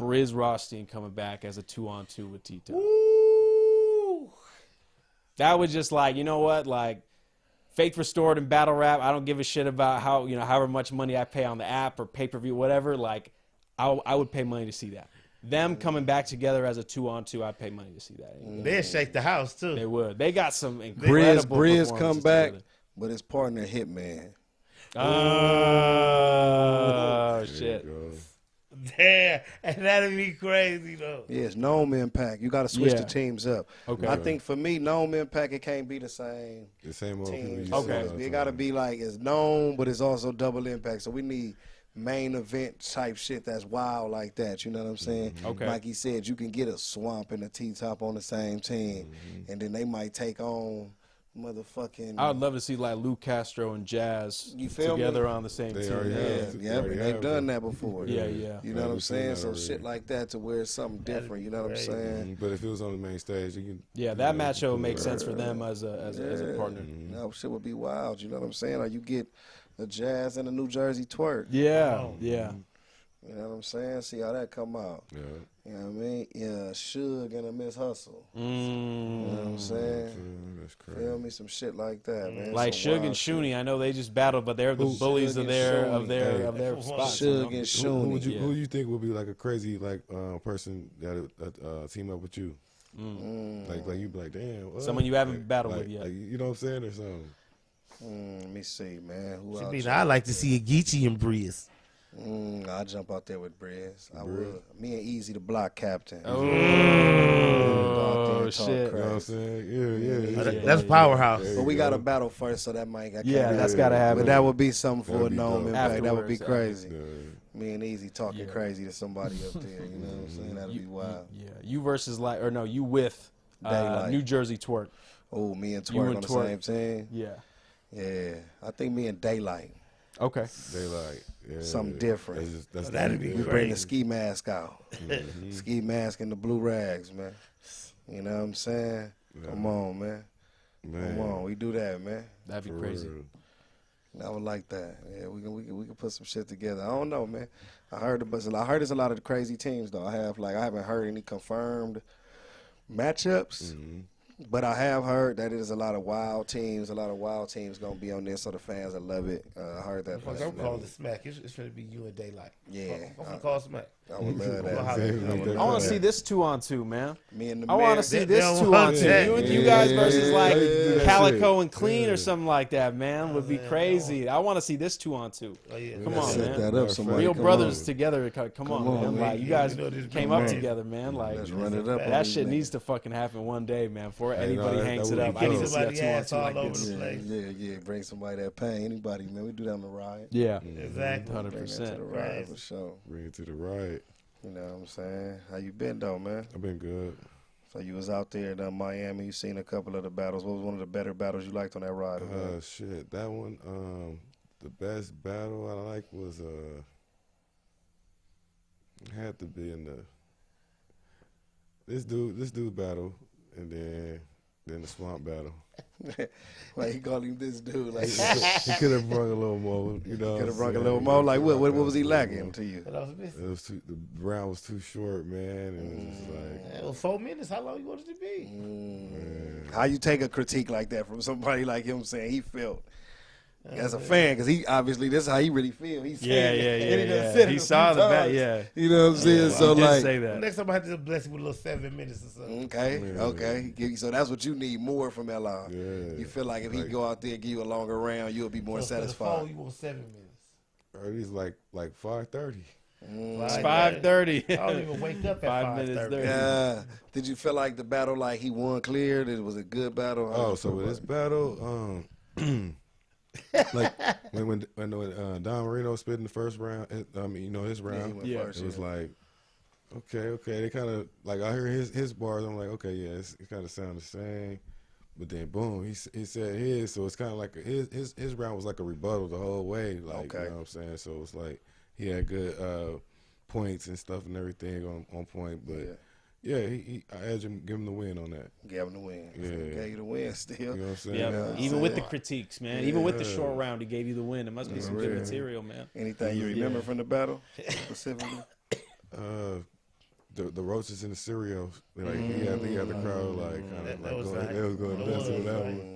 Briz Rothstein coming back as a 2-on-2 with T-Top. Ooh. That was just like, you know what? Like, Faith Restored and battle rap, I don't give a shit about how, however much money I pay on the app or pay-per-view, whatever. Like, I would pay money to see that. Them coming back together as a 2-on-2, I'd pay money to see that. They'll shake the house too. They would. They got some incredible Briz come performances back, together. but his partner Hitman. Oh, shit. Damn, and that'd be crazy though. Yes, Gnome Impact. You got to switch Yeah. the teams up. Okay. I think for me, Gnome Impact, it can't be the same The same old people. teams. You Okay. see all the It got to time. be like it's Gnome, but it's also double impact. So we need main event type shit that's wild like that. You know what I'm saying? Okay. Like he said, you can get a Swamp and a T-Top on the same team, and then they might take on motherfucking. I would love to see like Luke Castro and Jazz You feel me? together on the same They team. already have. Yeah, They yeah, already they've have done them. that before. Yeah. You know what I'm We've seen saying? that So already. shit like that to where it's something different. You know what I'm crazy. saying? But if it was on the main stage, you can. Yeah, that matchup would make sense for them as a partner. That shit would be wild. You know what I'm saying? Or you get the Jazz and the New Jersey Twerk. Yeah, yeah. You know what I'm saying? See how that come out. Yeah. You know what I mean? Yeah, Suge and a Miss Hustle. You know what I'm Mm. saying? That's crazy. Feel me? Some shit like that, man. Like Some Suge wild and shit. Shuni, I know they just battled, but they're the Who? bullies Suge of and their Shuni. of their spots. Suge and Who Shuni. would you Yeah. who you think would be like a crazy like person that team up with you? Like you'd be like, damn. What? Someone you haven't Like- battled like- with yet. Like, you know what I'm saying or something? Let me see, man. Who I else? mean, I like to see a Geechi and Briz. I'll jump out there with Briz. I would. Me and Easy, the block captain. Oh, Talk shit. You know what I'm crazy. saying? Yeah. That's powerhouse. But we got a battle first, so that might. Yeah, that's gotta happen. But that would be something for a That'd be Gnome dope. Impact. That would be Afterwards, crazy. Yeah. Me and Easy talking Yeah. crazy to somebody up there. You know what I'm saying? That'd be wild. Yeah, you versus like, or no, you with Daylight. New Jersey Twerk. Oh, me and You Twerk and on the Twerk. same team. Yeah. Yeah, I think me and Daylight. Okay. They like Something different. That'd be We great. bring the ski mask out. Ski mask and the blue rags, man. You know what I'm saying? Come on, man. Come on, we do that, man. That'd be crazy. I would like that. Yeah, we can put some shit together. I don't know, man. I heard there's a lot of crazy teams though. I haven't heard any confirmed matchups, but I have heard that there's a lot of wild teams. A lot of wild teams gonna be on there, so the fans will love it. I heard that. Fuck, I'm calling the smack. It's gonna be you and Daylight. Yeah. I'm gonna call smack. I would love that. I want to see this 2-on-2, man. Me and the I want mayor. to see They this don't 2-on-2. want You that. guys versus like yeah. Calico and Clean or something like that, man, would be crazy. I want to see this 2-on-2. Oh, yeah. Come on, Set man. that up, somebody. Real Come brothers on. together. Come on, on, man. man. Like you guys You know this came big up man. together, man. Like Let's run it up. that shit needs to fucking happen one day, man. Before anybody that hangs it would up, be I need dope. to see a Somebody ass 2-on-2 all like over this. the place. Yeah. Bring somebody that pain. Anybody, man. We do that on the ride. Yeah, Exactly. Bring that to the 100%. ride Right. for sure. Bring it to the right. You know what I'm saying? How you been though, man? I've been good. So you was out there in Miami. You seen a couple of the battles. What was one of the better battles you liked on that ride? Shit, that one. The best battle I like was had to be in this dude battle, and then the swamp battle. Like he called him this dude. Like He could have brought a little more, you know. could have brought a what I'm little saying? more. Like what? What Brought was he a little lacking more. to you? What I was missing? It was the round was too short, man, and it was just like. It was 4 minutes. How long you wanted it to be? How you take a critique like that from somebody like him saying he felt as a fan? Because he obviously this is how he really feel. He said Yeah, it, and done yeah. said it He a saw few the bat. times. Yeah, You know what I'm saying? So he did like, say that. Next time I have to bless you with a little 7 minutes or something. okay. So that's what you need more from LR. Yeah. You feel like if he Like- go out there and give you a longer round, you'll be more So for the satisfied. phone, you want 7 minutes. Early's like 5:30. It's 5:30. I don't even wake up at 5 minutes 5:30. there. Yeah. Did you feel like the battle, like he won clear? It was a good battle? Oh, so with this battle, like when Don Marino spit in the first round, his round, he went first, it was like, okay. They kind of like I hear his bars. I'm like, okay, yeah, it kind of sound the same. But then boom, he said his, so it's kind of like his round was like a rebuttal the whole way. Like you know what I'm saying. So it's like he had good points and stuff and everything on point. But yeah, I edged him, give him the win on that. Gave him the win. Yeah. Gave you the win still. You know what I'm saying? Yeah, even with the critiques, man. Even with the short round, he gave you the win. It must be some good Yeah. material, man. Anything you remember from the battle specifically? The roaches and the cereal, like he had the crowd like kind of That was like right. they was going That nuts was with that right. one.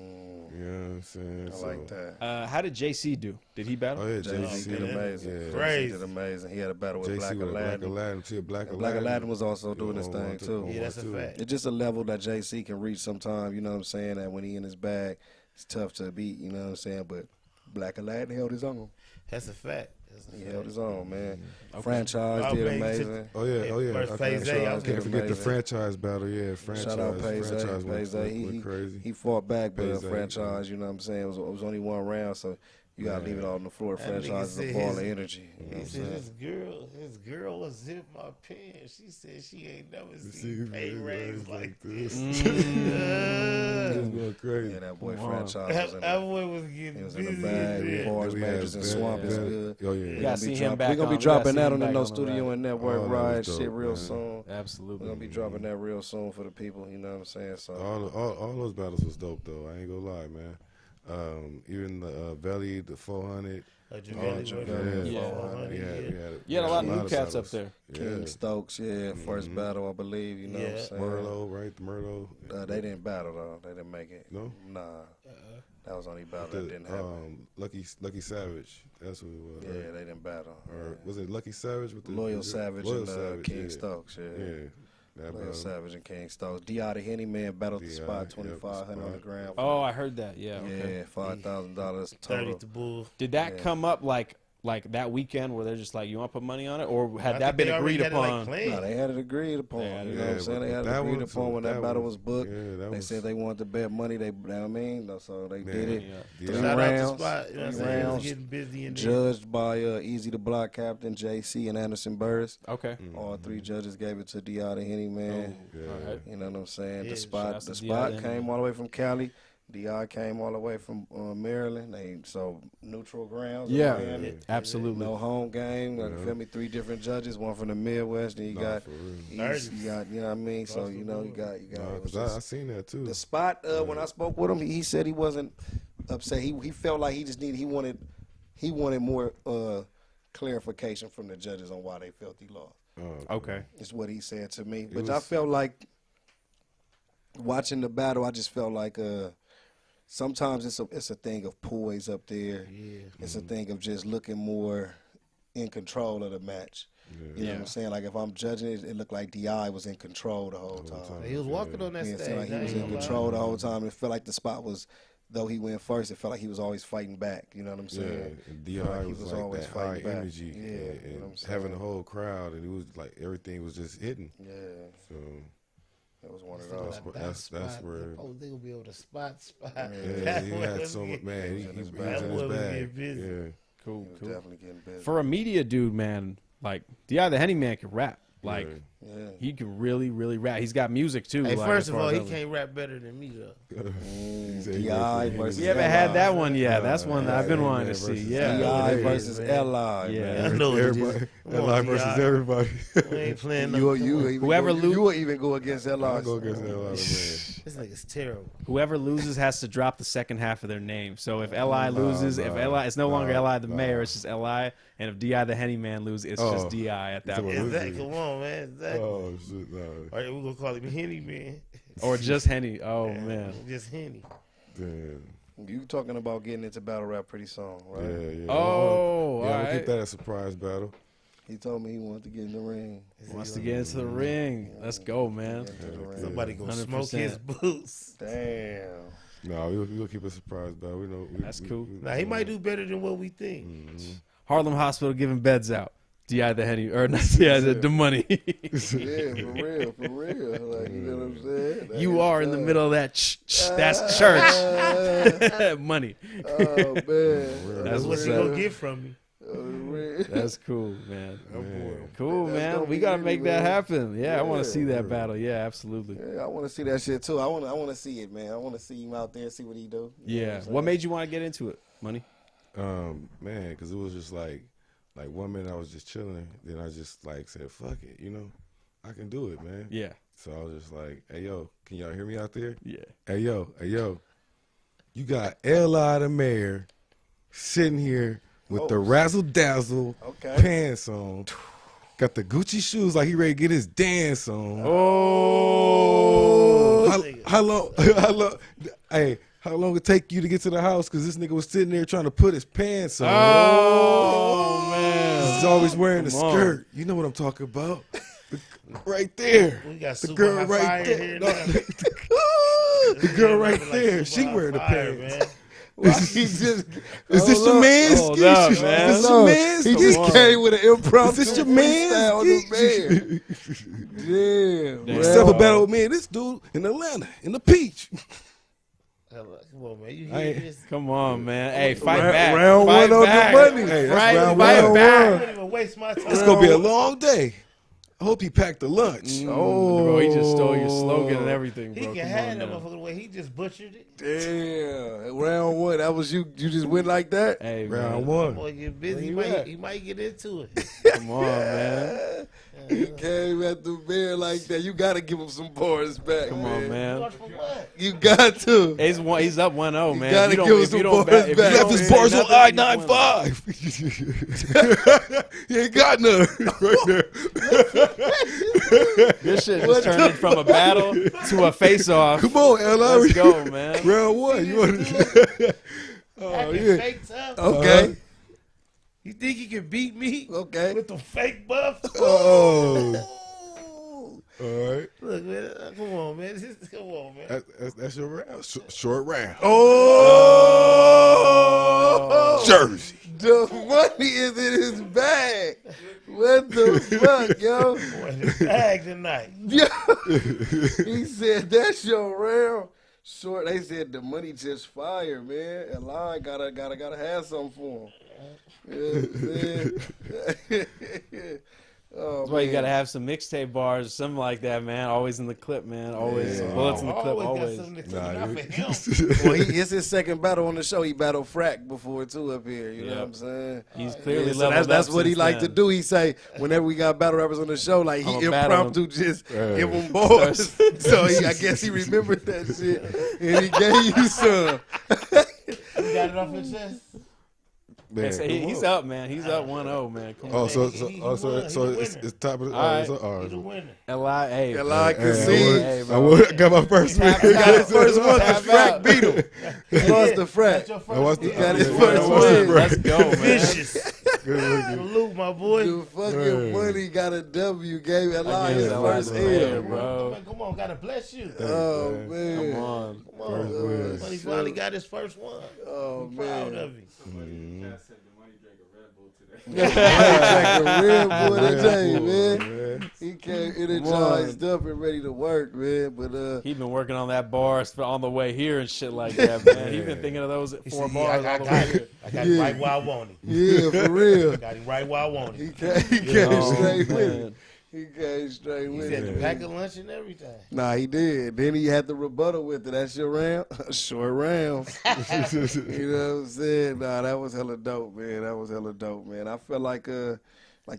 You know what I'm saying? I like that. How did JC do? Did he battle? Oh yeah, JC JC did amazing. Yeah. JC Crazy. did amazing. He had a battle with JC Black with Black Aladdin. Aladdin. See, Black And Aladdin. Black Aladdin was also doing his thing too. Yeah, that's a fact. It's just a level that JC can reach sometime, you know what I'm saying? That when he in his bag, it's tough to beat, you know what I'm saying? But Black Aladdin held his own. That's a fact. He held his own, man. Okay. Franchise Oh, did man, amazing. Oh yeah. First I phase can't, A, I I was can't forget the amazing. franchise battle. Yeah, franchise. Shout out Payze. Franchise Payze. went crazy. He fought back, but Payze, franchise, you know what I'm saying? It was only one round, so you got to leave it all on the floor. That nigga Franchise is a said ball his- of energy. You know He what I'm said saying? his girl was zip my pants. She said she ain't never See, seen pay raise like this. It was going crazy. Yeah, that boy Wow. franchise was in That the, boy was getting he was in busy. the bag. man. Bars, Then we had majors, and Vet- swamp is Vet- good. Oh yeah. We gotta see him back We're going to on- be we dropping gotta see that him on the back No on the Studio ride. and Network Oh, that Ride was dope, shit real man. soon. We're Absolutely. going to be dropping that real soon for the people, you know what I'm saying? So All those battles was dope though. I ain't gonna lie, man. Even the Belly, the 400. Javelli Javelli, went yeah. from 400, You had a lot of new of cats up battles. there. King Yeah. Stokes, first battle, I believe, you know what I'm Yeah. saying? Merlot, right? The Merlot. They didn't battle though. They didn't make it. No? Nah. That was only battle that didn't happen. Lucky Savage. That's who it was. Yeah, right? they didn't battle. Or was it Lucky Savage with the Loyal Savage Loyal and Savage, King yeah. Stokes, Yeah. That Loyal battle. Savage and King Stokes. D.I. the Henny Man battled the D.I., spot, yep, the 2,500 on the spot. ground. Oh, I heard that. Yeah. Okay. Yeah, $5,000 30 total. to Bull. Did that Yeah. come up like that weekend where they're just like, you want to put money on it, or had I that think been they already agreed had it, like, upon? planned. No, they had it agreed upon. They had it You know what I'm saying? They had it that agreed one, upon when that that battle one- was booked. yeah, that They was- said they wanted to bet money. They, you know what I mean? So they did it. Yeah. Three Shout rounds. out to Spot. You know what I'm Three saying? It was rounds. getting busy in there. Judged by Easy the Block Captain, JC, and Anderson Burris. Okay. All three judges gave it to D.I. the Henny Man. All right. You know what I'm saying? Yeah, The shout spot, out to the D.I. spot the Henny came Man. all the way from Cali. D.I. came all the way from Maryland. So neutral grounds. Yeah. around it. Absolutely. No home game. Like, feel me? Three different judges. One from the Midwest. Then you Nah, got for real. East. You got, you know what I mean? So you know you got. It was Because just- I seen that too. the spot when I spoke with him, he said he wasn't upset. He felt like he just needed. He wanted more clarification from the judges on why they felt he lost. Okay. Is what he said to me. But was- I felt like watching the battle, I just felt like sometimes it's a thing of poise up there. Yeah. It's a thing of just looking more in control of the match. You know what I'm saying? Like if I'm judging it, it looked like D.I. was in control the whole time. He was walking on that Yeah, it stage. seemed like he I was ain't in gonna lie. control the whole time. It felt like the spot was, though he went first, it felt like he was always fighting back. You know what I'm Yeah, saying? and Felt D.I. like he was was like always that high fighting back. energy Yeah, and, you know what I'm having saying? the whole crowd, and it was like everything was just hitting. Yeah, So that was one of That's those. that's where- Oh, they gonna be able to spot. yeah, That he boy had was so much, getting- man. He in was his in bag. That boy his was bag. getting busy. Yeah. Cool. He was Cool. definitely getting busy. For a media dude, man, like D.I. the Henny Man can rap. Like Yeah. he can really, really rap. He's got music too. Hey, like, first as of far all, as he that was- can't rap better than me though. He said he D.I. went for versus We haven't L.I. had that one yet. That's one that I've been Yeah, wanting to man, see. versus Yeah. D.I. it is, versus man. L.I. Yeah. man. I know what it is. everybody. Come on, L.I. versus D.I. everybody. We ain't playing no. Whoever you will even go against L.I. I go against L.I. man. This nigga's terrible. Whoever loses has to drop the second half of their name. So if Li loses, if no, Li, it's no longer no, Li the no. mayor, it's just Li. And if Di the Henny Man loses, it's just Di at that So point, what Is that, Losing. come on, man. Is that, Oh shit, no. all right, we gonna call him Henny Man. or just Henny. Oh man. Just Henny. Damn. You talking about getting into battle rap pretty soon, right? Yeah, yeah. Oh, yeah. We'll alright. keep that a surprise battle. He told me he wanted to get in the ring. Wants to get into the ring. Let's go, man. Get into the ring. Somebody gonna 100%. smoke his boots. Damn. No, we'll keep it a surprise battle. We know. That's cool. Now he might do better than what we think. Harlem Hospital giving beds out. D.I. the Henny, or not D.I. the money. Yeah, for real. Like, you know what I'm saying? You are in the middle of that. That's church. Money. Oh man, That's what what's you up. gonna get from me. That's cool, man. Cool, That's man. gonna We be gotta really, make that man. happen. Yeah, I want to Yeah. see that battle. Yeah, absolutely. Yeah, I want to see that shit too. I want to see it, man. I want to see him out there, see what he do. You know Yeah. I'm What made you want to get into it? Money. Man, because it was just like 1 minute I was just chilling, then I just like said, fuck it, you know, I can do it, man. Yeah. So I was just like, hey yo, can y'all hear me out there? Yeah. Hey yo, you got Eli the mayor sitting here with the razzle dazzle Okay. pants on, got the Gucci shoes like he ready to get his dance on. Oh. How long? Hey, how long it take you to get to the house? Because this nigga was sitting there trying to put his pants on. Oh man. He's always wearing a Come on. skirt. You know what I'm talking about? Right there. We got The super girl high right fire there. here No, now. the girl right Like there. super She high wearing the fire, pants. man. Is this your man's? Hold up, Is man. this your man's? He Come just on. came with an impromptu Is this your freestyle on the man's? man. Damn. Step a battle with me and this dude in Atlanta in the Peach. Come on, man. You I hear ain't- this? Come on, man. Hey, fight back. Round Fight one on the back. money. Hey, that's Right, round fight one. back. I don't even waste my time. It's gonna be a long day. I hope he packed the lunch. Bro, he just stole your slogan and everything, He bro. can Come have on that now. motherfucker the way he just butchered it. Damn. Round one. That was you. You just went like that? Hey, Round man. one. Boy, get busy. Where you at? He might get into it. Come on, man. He came at the man like that. You got to give him some bars back, Come on, man. Watch for what? You got to. He's up 1-0, man. gotta If you give don't, us if you some don't, bars if you back. He don't left his say bars on nothing, he's I-95. He ain't got none right there. This shit just turned it from a battle to a face-off. Come on, L.I. Let's go, man. Round one. You want to? Oh Acting yeah. fake tough. Okay. You think you can beat me Okay. with the fake buffs? Oh. All right. Look, man. Come on, man. Come on, man. That's your round. Short round. Oh. Jersey. The money is in his bag. What the fuck, yo? Boy, in the bag tonight. Yo. He said, that's your round. Short, they said the money just fire, man. And line gotta have something for him. You know what I'm saying? Oh, That's why you man. gotta have some mixtape bars or something like that, man. Always in the clip, man. Always bullets in the clip. Always Always. got something to Nah, out for him. Well, it's his second battle on the show. He battled Frack before too up here. You know Yep. what I'm saying? He's clearly Yeah, so leveled that's up what he since like to then. do. He say whenever we got battle rappers on the show, like he I'ma battle impromptu just Right. give him bars. So I guess he remembered that shit and he gave you some. You got it off his chest? Man, Hey, come he's on. up, man. He's up 1-0, man. Come Oh, on. so He it's the it's top of the. All right. He's the winner. L.I. Hey, L.I. can Hey, see. Hey, I bro. got my first win. Tap He got his out. first one because Tap out. Frack beat him. He lost to That's Frack. your I first watched win. the- got his I first watched the win. break. Let's go, man. Vicious. Good looking. Salute, my boy. The fucking Hey. money got a W. Gave L.I. Against his L.I. first there, L. bro. Come on, gotta bless you. Oh man. man. Come on. Come on. First win. But he finally got his first one. Oh I'm proud man. of him. Drank a Red Bull today, Bull, man. He came energized up and ready to work, man. But He been working on that bars on the way here and shit like that, man. He been thinking of those He 4 said, bars I all the way got here. him. I got him right where I want him. yeah, for real. Got him right where I want He him. came Oh, straight with man. it. He came straight He with said the it. pack of lunch and everything. Nah, he did. Then he had the rebuttal with it. That's your round? Short round. You know what I'm saying? Nah, that was hella dope, man. That was hella dope, man. I felt like you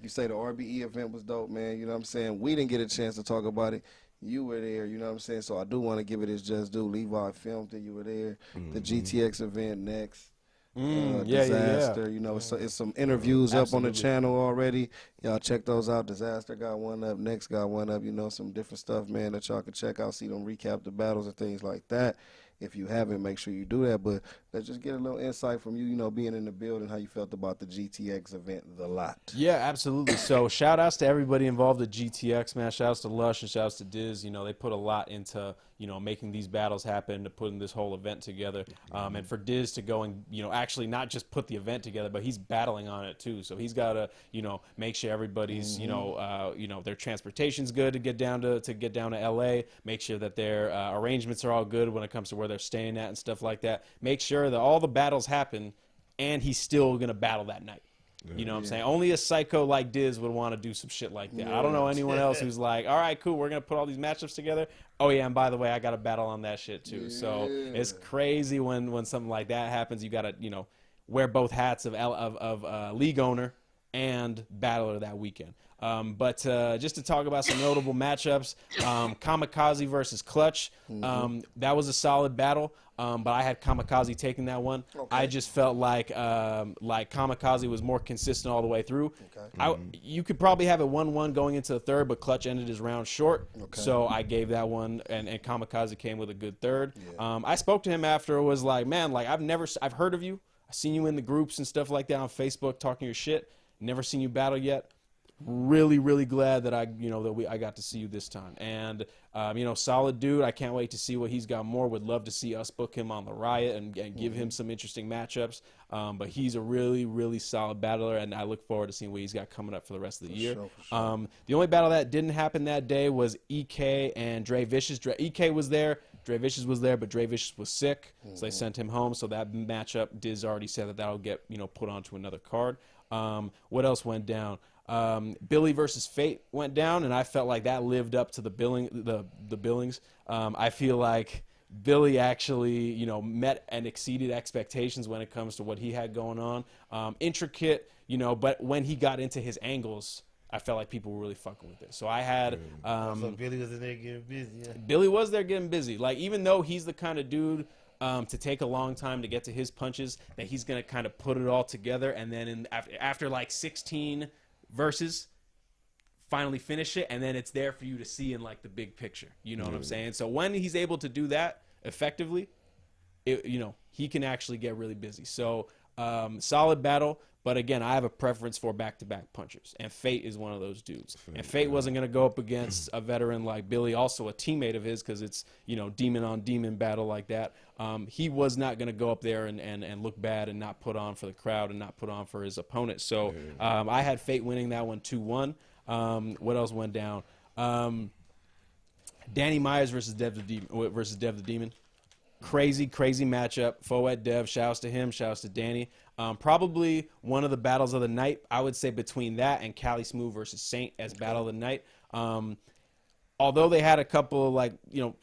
say, the RBE event was dope, man. You know what I'm saying? We didn't get a chance to talk about it. You were there, you know what I'm saying? So I do want to give it its just due. Levi filmed it. You were there. The GTX event next. Disaster, you know, it's some interviews up on the channel already. Y'all check those out. Disaster got one up, Next got one up, you know, some different stuff, man, that y'all can check out, see them recap the battles and things like that. If you haven't, make sure you do that. But let's just get a little insight from you, you know, being in the building, how you felt about the GTX event, the lot. Yeah, absolutely. So shout outs to everybody involved at GTX, man. Shout outs to Lush and shout outs to Diz. You know, they put a lot into, you know, making these battles happen, to putting this whole event together. And for Diz to go and, you know, actually not just put the event together, but he's battling on it too. So he's got to, you know, make sure everybody's, you know, their transportation's good to get down to LA. Make sure that their arrangements are all good when it comes to where they're staying at and stuff like that. Make sure that all the battles happen, and he's still gonna battle that night. You know what I'm saying? Only a psycho like Diz would want to do some shit like that. I don't know anyone else who's like, all right, cool, we're going to put all these matchups together. Oh, yeah, and by the way, I got to battle on that shit too. So it's crazy when something like that happens. You got to, you know, wear both hats of league owner and battler that weekend. But just to talk about some notable matchups, Kamikaze versus Clutch, that was a solid battle. But I had Kamikaze taking that one. Okay. I just felt like Kamikaze was more consistent all the way through. Okay. You could probably have it 1-1 going into the third, but Clutch ended his round short. Okay. So I gave that one, and Kamikaze came with a good third. Yeah. I spoke to him after. It was like, man, like I've heard of you. I've seen you in the groups and stuff like that on Facebook talking your shit. Never seen you battle yet. Really, really glad that I got to see you this time. And you know, solid dude. I can't wait to see what he's got more. Would love to see us book him on the Riot and give him some interesting matchups. But he's a really, really solid battler, and I look forward to seeing what he's got coming up for the rest of the year. Sure. The only battle that didn't happen that day was EK and Dre Vicious. EK was there. Dre Vicious was there, but Dre Vicious was sick, so they sent him home. So that matchup, Diz already said that'll get, you know, put onto another card. What else went down? Billy versus Fate went down, and I felt like that lived up to the billings. I feel like Billy actually, you know, met and exceeded expectations when it comes to what he had going on. Intricate, you know, but when he got into his angles, I felt like people were really fucking with it. So I had so Billy was in there getting busy. Yeah. Billy was there getting busy. Like, even though he's the kind of dude to take a long time to get to his punches, that he's gonna kind of put it all together, and then after like 16 verses, finally finish it, and then it's there for you to see in like the big picture. You know what I'm saying? So when he's able to do that effectively, you know, he can actually get really busy. So solid battle. But again, I have a preference for back-to-back punchers, and Fate is one of those dudes. And Fate wasn't going to go up against a veteran like Billy, also a teammate of his, because it's, you know, demon-on-demon battle like that. He was not going to go up there and look bad and not put on for the crowd and not put on for his opponent. So I had Fate winning that one 2-1. What else went down? Danny Myers versus Dev the Demon. Crazy matchup. Foet Dev, shouts to him, shouts to Danny. Probably one of the battles of the night, I would say, between that and Cali Smooth versus Saint as battle of the night. Although they had a couple of, like, you know,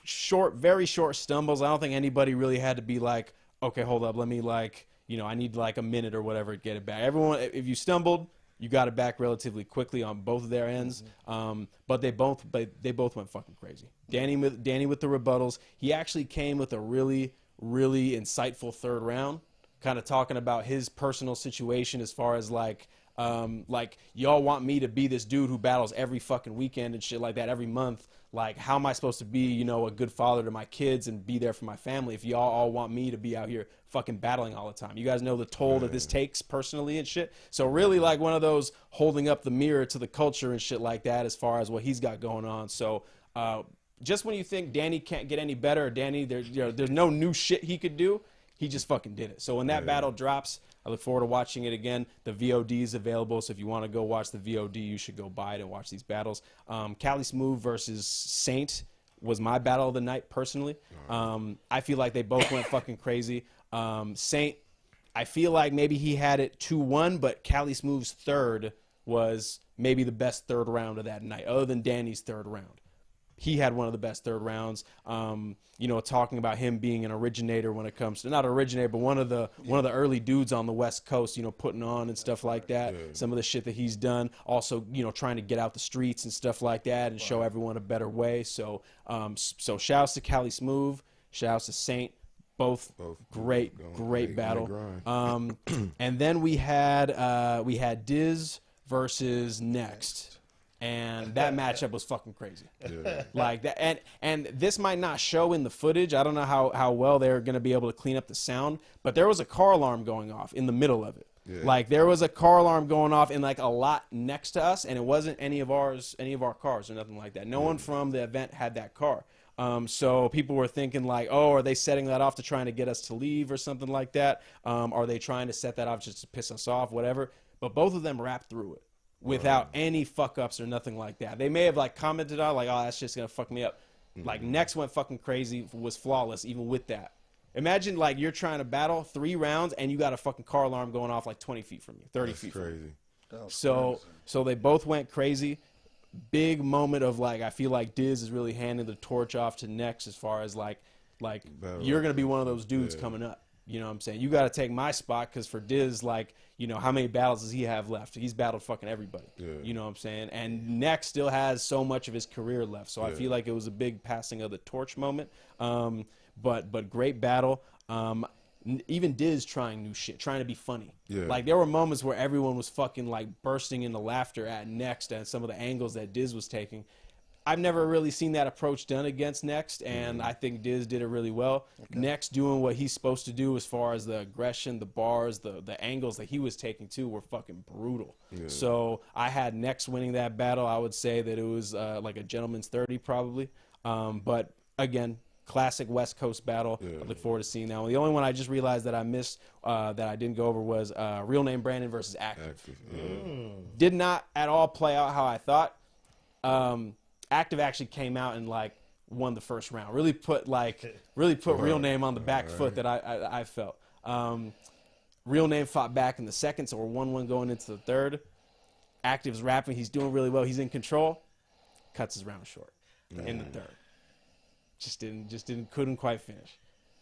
very short stumbles, I don't think anybody really had to be like, okay, hold up, let me, like, you know, I need like a minute or whatever to get it back. Everyone, if you stumbled, you got it back relatively quickly on both of their ends. But they both went fucking crazy. Danny with the rebuttals. He actually came with a really, really insightful third round, kind of talking about his personal situation as far as like y'all want me to be this dude who battles every fucking weekend and shit like that every month. Like, how am I supposed to be, you know, a good father to my kids and be there for my family if y'all all want me to be out here fucking battling all the time? You guys know the toll that this takes personally and shit. So really, like, one of those holding up the mirror to the culture and shit like that as far as what he's got going on. So just when you think Danny can't get any better, or Danny, there's no new shit he could do, he just fucking did it. So when that battle drops, I look forward to watching it again. The VOD is available, so if you want to go watch the VOD, you should go buy it and watch these battles. Cali Smooth versus Saint was my battle of the night, personally. I feel like they both went fucking crazy. Saint, I feel like maybe he had it 2-1, but Cali Smooth's third was maybe the best third round of that night, other than Danny's third round. He had one of the best third rounds. You know, talking about him being an originator when it comes to, not originator, but one of the early dudes on the West Coast, you know, putting on and stuff like that. Some of the shit that he's done. Also, you know, trying to get out the streets and stuff like that and show everyone a better way. So shouts to Cali Smooth, shouts to Saint. Both great battle. And then we had Diz versus Next. And that matchup was fucking crazy. Yeah. Like that, and this might not show in the footage. I don't know how well they're going to be able to clean up the sound, but there was a car alarm going off in the middle of it. Yeah. Like there was a car alarm going off in like a lot next to us, and it wasn't any of our cars or nothing like that. No one from the event had that car. So people were thinking like, oh, are they setting that off to trying to get us to leave or something like that? Are they trying to set that off just to piss us off, whatever? But both of them rapped through it without any fuck ups or nothing like that. They may have like commented on like, oh, that's just gonna fuck me up. Like next went fucking crazy, was flawless even with that. Imagine like you're trying to battle 3 rounds and you got a fucking car alarm going off like 20 feet from you, 30 feet from you. So they both went crazy. Big moment of like, I feel like Diz is really handing the torch off to Next as far as like you're gonna be one of those dudes coming up. You know what I'm saying? You got to take my spot because for Diz, like, you know, how many battles does he have left? He's battled fucking everybody. Yeah. You know what I'm saying? And Next still has so much of his career left. So I feel like it was a big passing of the torch moment. But great battle. Even Diz trying new shit, trying to be funny. Yeah. Like there were moments where everyone was fucking like bursting into laughter at Next and some of the angles that Diz was taking. I've never really seen that approach done against Next, and I think Diz did it really well. Next doing what he's supposed to do as far as the aggression, the bars, the angles that he was taking too were fucking brutal. Yeah. So I had Next winning that battle. I would say that it was like a gentleman's 30 probably. But again, classic West Coast battle. I look forward to seeing that one. The only one I just realized that I missed that I didn't go over was Real Name Brandon versus Active. Did not at all play out how I thought. Active actually came out and like won the first round. Really put Real Name on the back foot that I felt. Real Name fought back in the second, so we're 1-1 going into the third. Active's rapping, he's doing really well, he's in control. Cuts his round short in the third. Couldn't quite finish.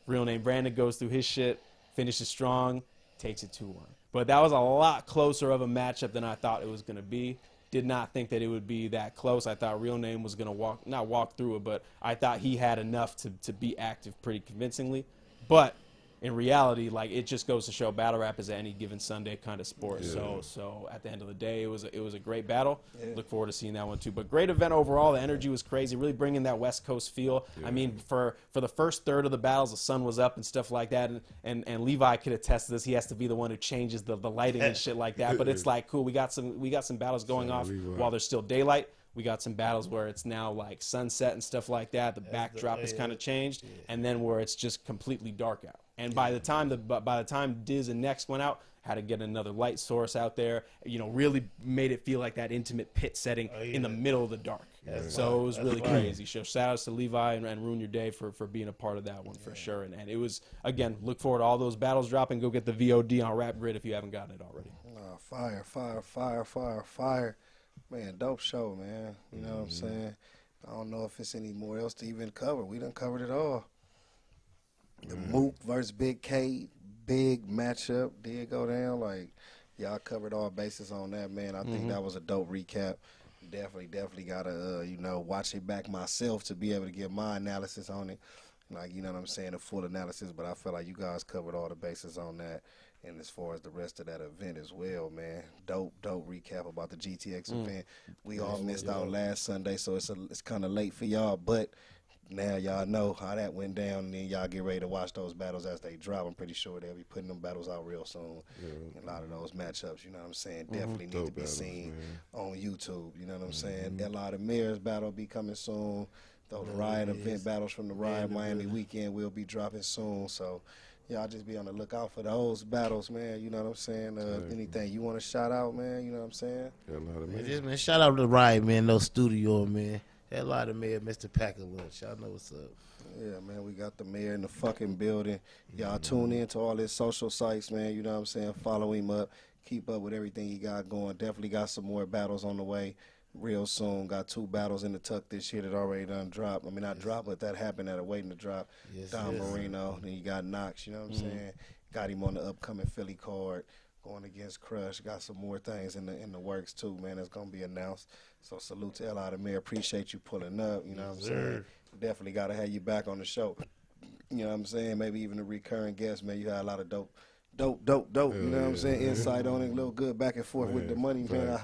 Real Name Brandon goes through his shit, finishes strong, takes it 2-1. But that was a lot closer of a matchup than I thought it was going to be. Did not think that it would be that close. I thought Real Name was going to not walk through it, but I thought he had enough to be Active pretty convincingly. But in reality, like it just goes to show battle rap is any given Sunday kind of sport. Yeah. So at the end of the day, it was a great battle. Yeah. Look forward to seeing that one too. But great event overall. The energy was crazy. Really bringing that West Coast feel. Yeah. I mean, for the first third of the battles, the sun was up and stuff like that. And Levi could attest to this. He has to be the one who changes the lighting and shit like that. But it's like cool. We got some battles going off while there's still daylight. We got some battles where it's now like sunset and stuff like that. The backdrop has kind of changed, and then where it's just completely dark out. And by the time Diz and Next went out, had to get another light source out there. You know, really made it feel like that intimate pit setting in the middle of the dark. So it was really crazy. So shout outs to Levi and Ruin Your Day for being a part of that one for sure. And it was, again, look forward to all those battles dropping. Go get the VOD on Rap Grid if you haven't gotten it already. Fire. Man, dope show, man. You know what I'm saying? I don't know if it's any more else to even cover. We done covered it all. The Mook versus Big K, big matchup did go down. Like, y'all covered all bases on that, man. I think that was a dope recap. Definitely got to, watch it back myself to be able to get my analysis on it. Like, you know what I'm saying, a full analysis. But I feel like you guys covered all the bases on that. And as far as the rest of that event as well, man, dope recap about the GTX event. We all missed out last Sunday, so it's kind of late for y'all. But now y'all know how that went down, and then y'all get ready to watch those battles as they drop. I'm pretty sure they'll be putting them battles out real soon. Yeah. A lot of those matchups, you know what I'm saying, definitely need to be seen on YouTube. You know what I'm saying? A lot of Mayor's battle will be coming soon. The Riot event battles from the Riot Miami weekend will be dropping soon. So y'all just be on the lookout for those battles, man. You know what I'm saying? Anything you want to shout out, man? You know what I'm saying? Man, shout out to the Riot, man. No studio, man. That lot of Mayor, Mr. Packer Lunch. Y'all know what's up. Yeah, man, we got the mayor in the fucking building. Y'all tune in to all his social sites, man. You know what I'm saying? Follow him up. Keep up with everything he got going. Definitely got some more battles on the way real soon. Got 2 battles in the tuck this year that already done dropped. I mean, not dropped, but that happened that are waiting to drop. Don Marino. Then you got Knox, you know what I'm saying? Got him on the upcoming Philly card. Going against Crush. Got some more things in the works too, man. That's gonna be announced. So salute to L.I. the Mayor. Appreciate you pulling up. You know what I'm saying? Definitely gotta have you back on the show. You know what I'm saying? Maybe even a recurring guest, man. You had a lot of dope dope. You know what I'm saying? Insight on it, a little good back and forth with the money, man.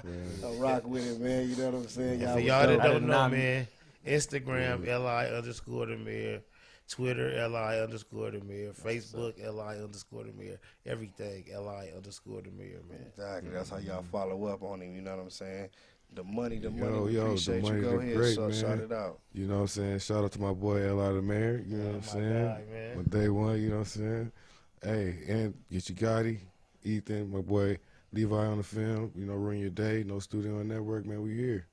I rock with it, man. You know what I'm saying? For y'all that don't know, man, Instagram LI_the mayor, Twitter LI_the mayor, Facebook LI_the mayor, everything LI_the mayor, man. Exactly. That's how y'all follow up on him. You know what I'm saying? The money. Yo, Appreciate the money you. Go is ahead, great, so man. shout it out. You know what I'm saying? Shout out to my boy L.I. the Mayor. You know what I'm saying? guy, man. On day one, you know what I'm saying? Hey, and Geechi Gotti, Ethan, my boy Levi on the film. You know, Ruin Your Day, No Studio Network, man. We here.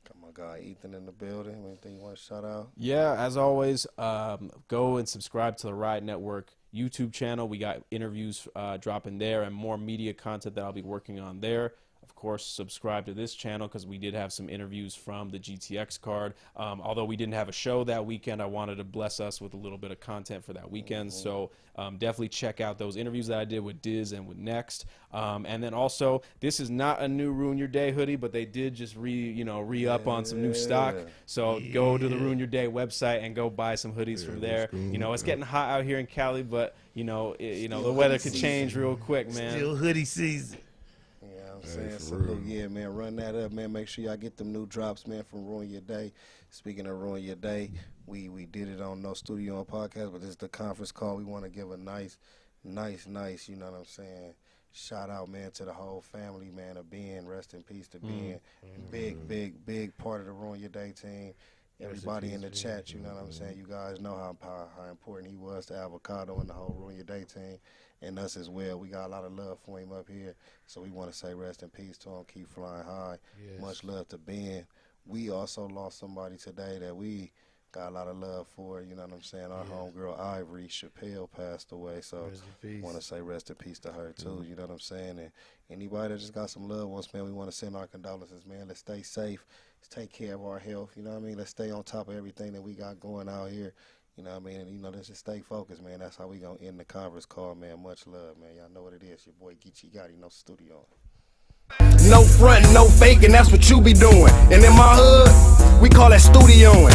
Got my guy Ethan in the building. Anything you want to shout out? Yeah, as always, go and subscribe to the Riot Network YouTube channel. We got interviews dropping there and more media content that I'll be working on there. Of course, subscribe to this channel because we did have some interviews from the GTX card. Although we didn't have a show that weekend, I wanted to bless us with a little bit of content for that weekend. So definitely check out those interviews that I did with Diz and with Next. And then also, this is not a new Ruin Your Day hoodie, but they did just re-up on some new stock. So go to the Ruin Your Day website and go buy some hoodies from there. You know, it's getting hot out here in Cali, but the weather could change real quick, man. Still hoodie season. I'm saying, so yeah, man, run that up, man. Make sure y'all get them new drops, man, from Ruin Your Day. Speaking of Ruin Your Day, we did it on No Studio on Podcast, but this is the conference call. We want to give a nice, you know what I'm saying, shout out, man, to the whole family, man, of Ben. Rest in peace to Ben. Big part of the Ruin Your Day team. Everybody in the chat, you know what I'm saying. You guys know how important he was to Avocado and the whole Ruin Your Day team, and us as well. We got a lot of love for him up here, so we want to say rest in peace to him. Keep flying high. Yes. Much love to Ben. We also lost somebody today that we got a lot of love for. You know what I'm saying. Our homegirl Ivory Chappelle passed away, so want to say rest in peace to her too. You know what I'm saying. And anybody that just got some loved ones, man, we want to send our condolences, man. Let's stay safe. Let's take care of our health. You know what I mean. Let's stay on top of everything that we got going out here. You know what I mean? And, let's just stay focused, man. That's how we going to end the conference call, man. Much love, man. Y'all know what it is. Your boy Geechi Gotti, No Studio. No front, no faking, that's what you be doing. And in my hood, we call that studioing.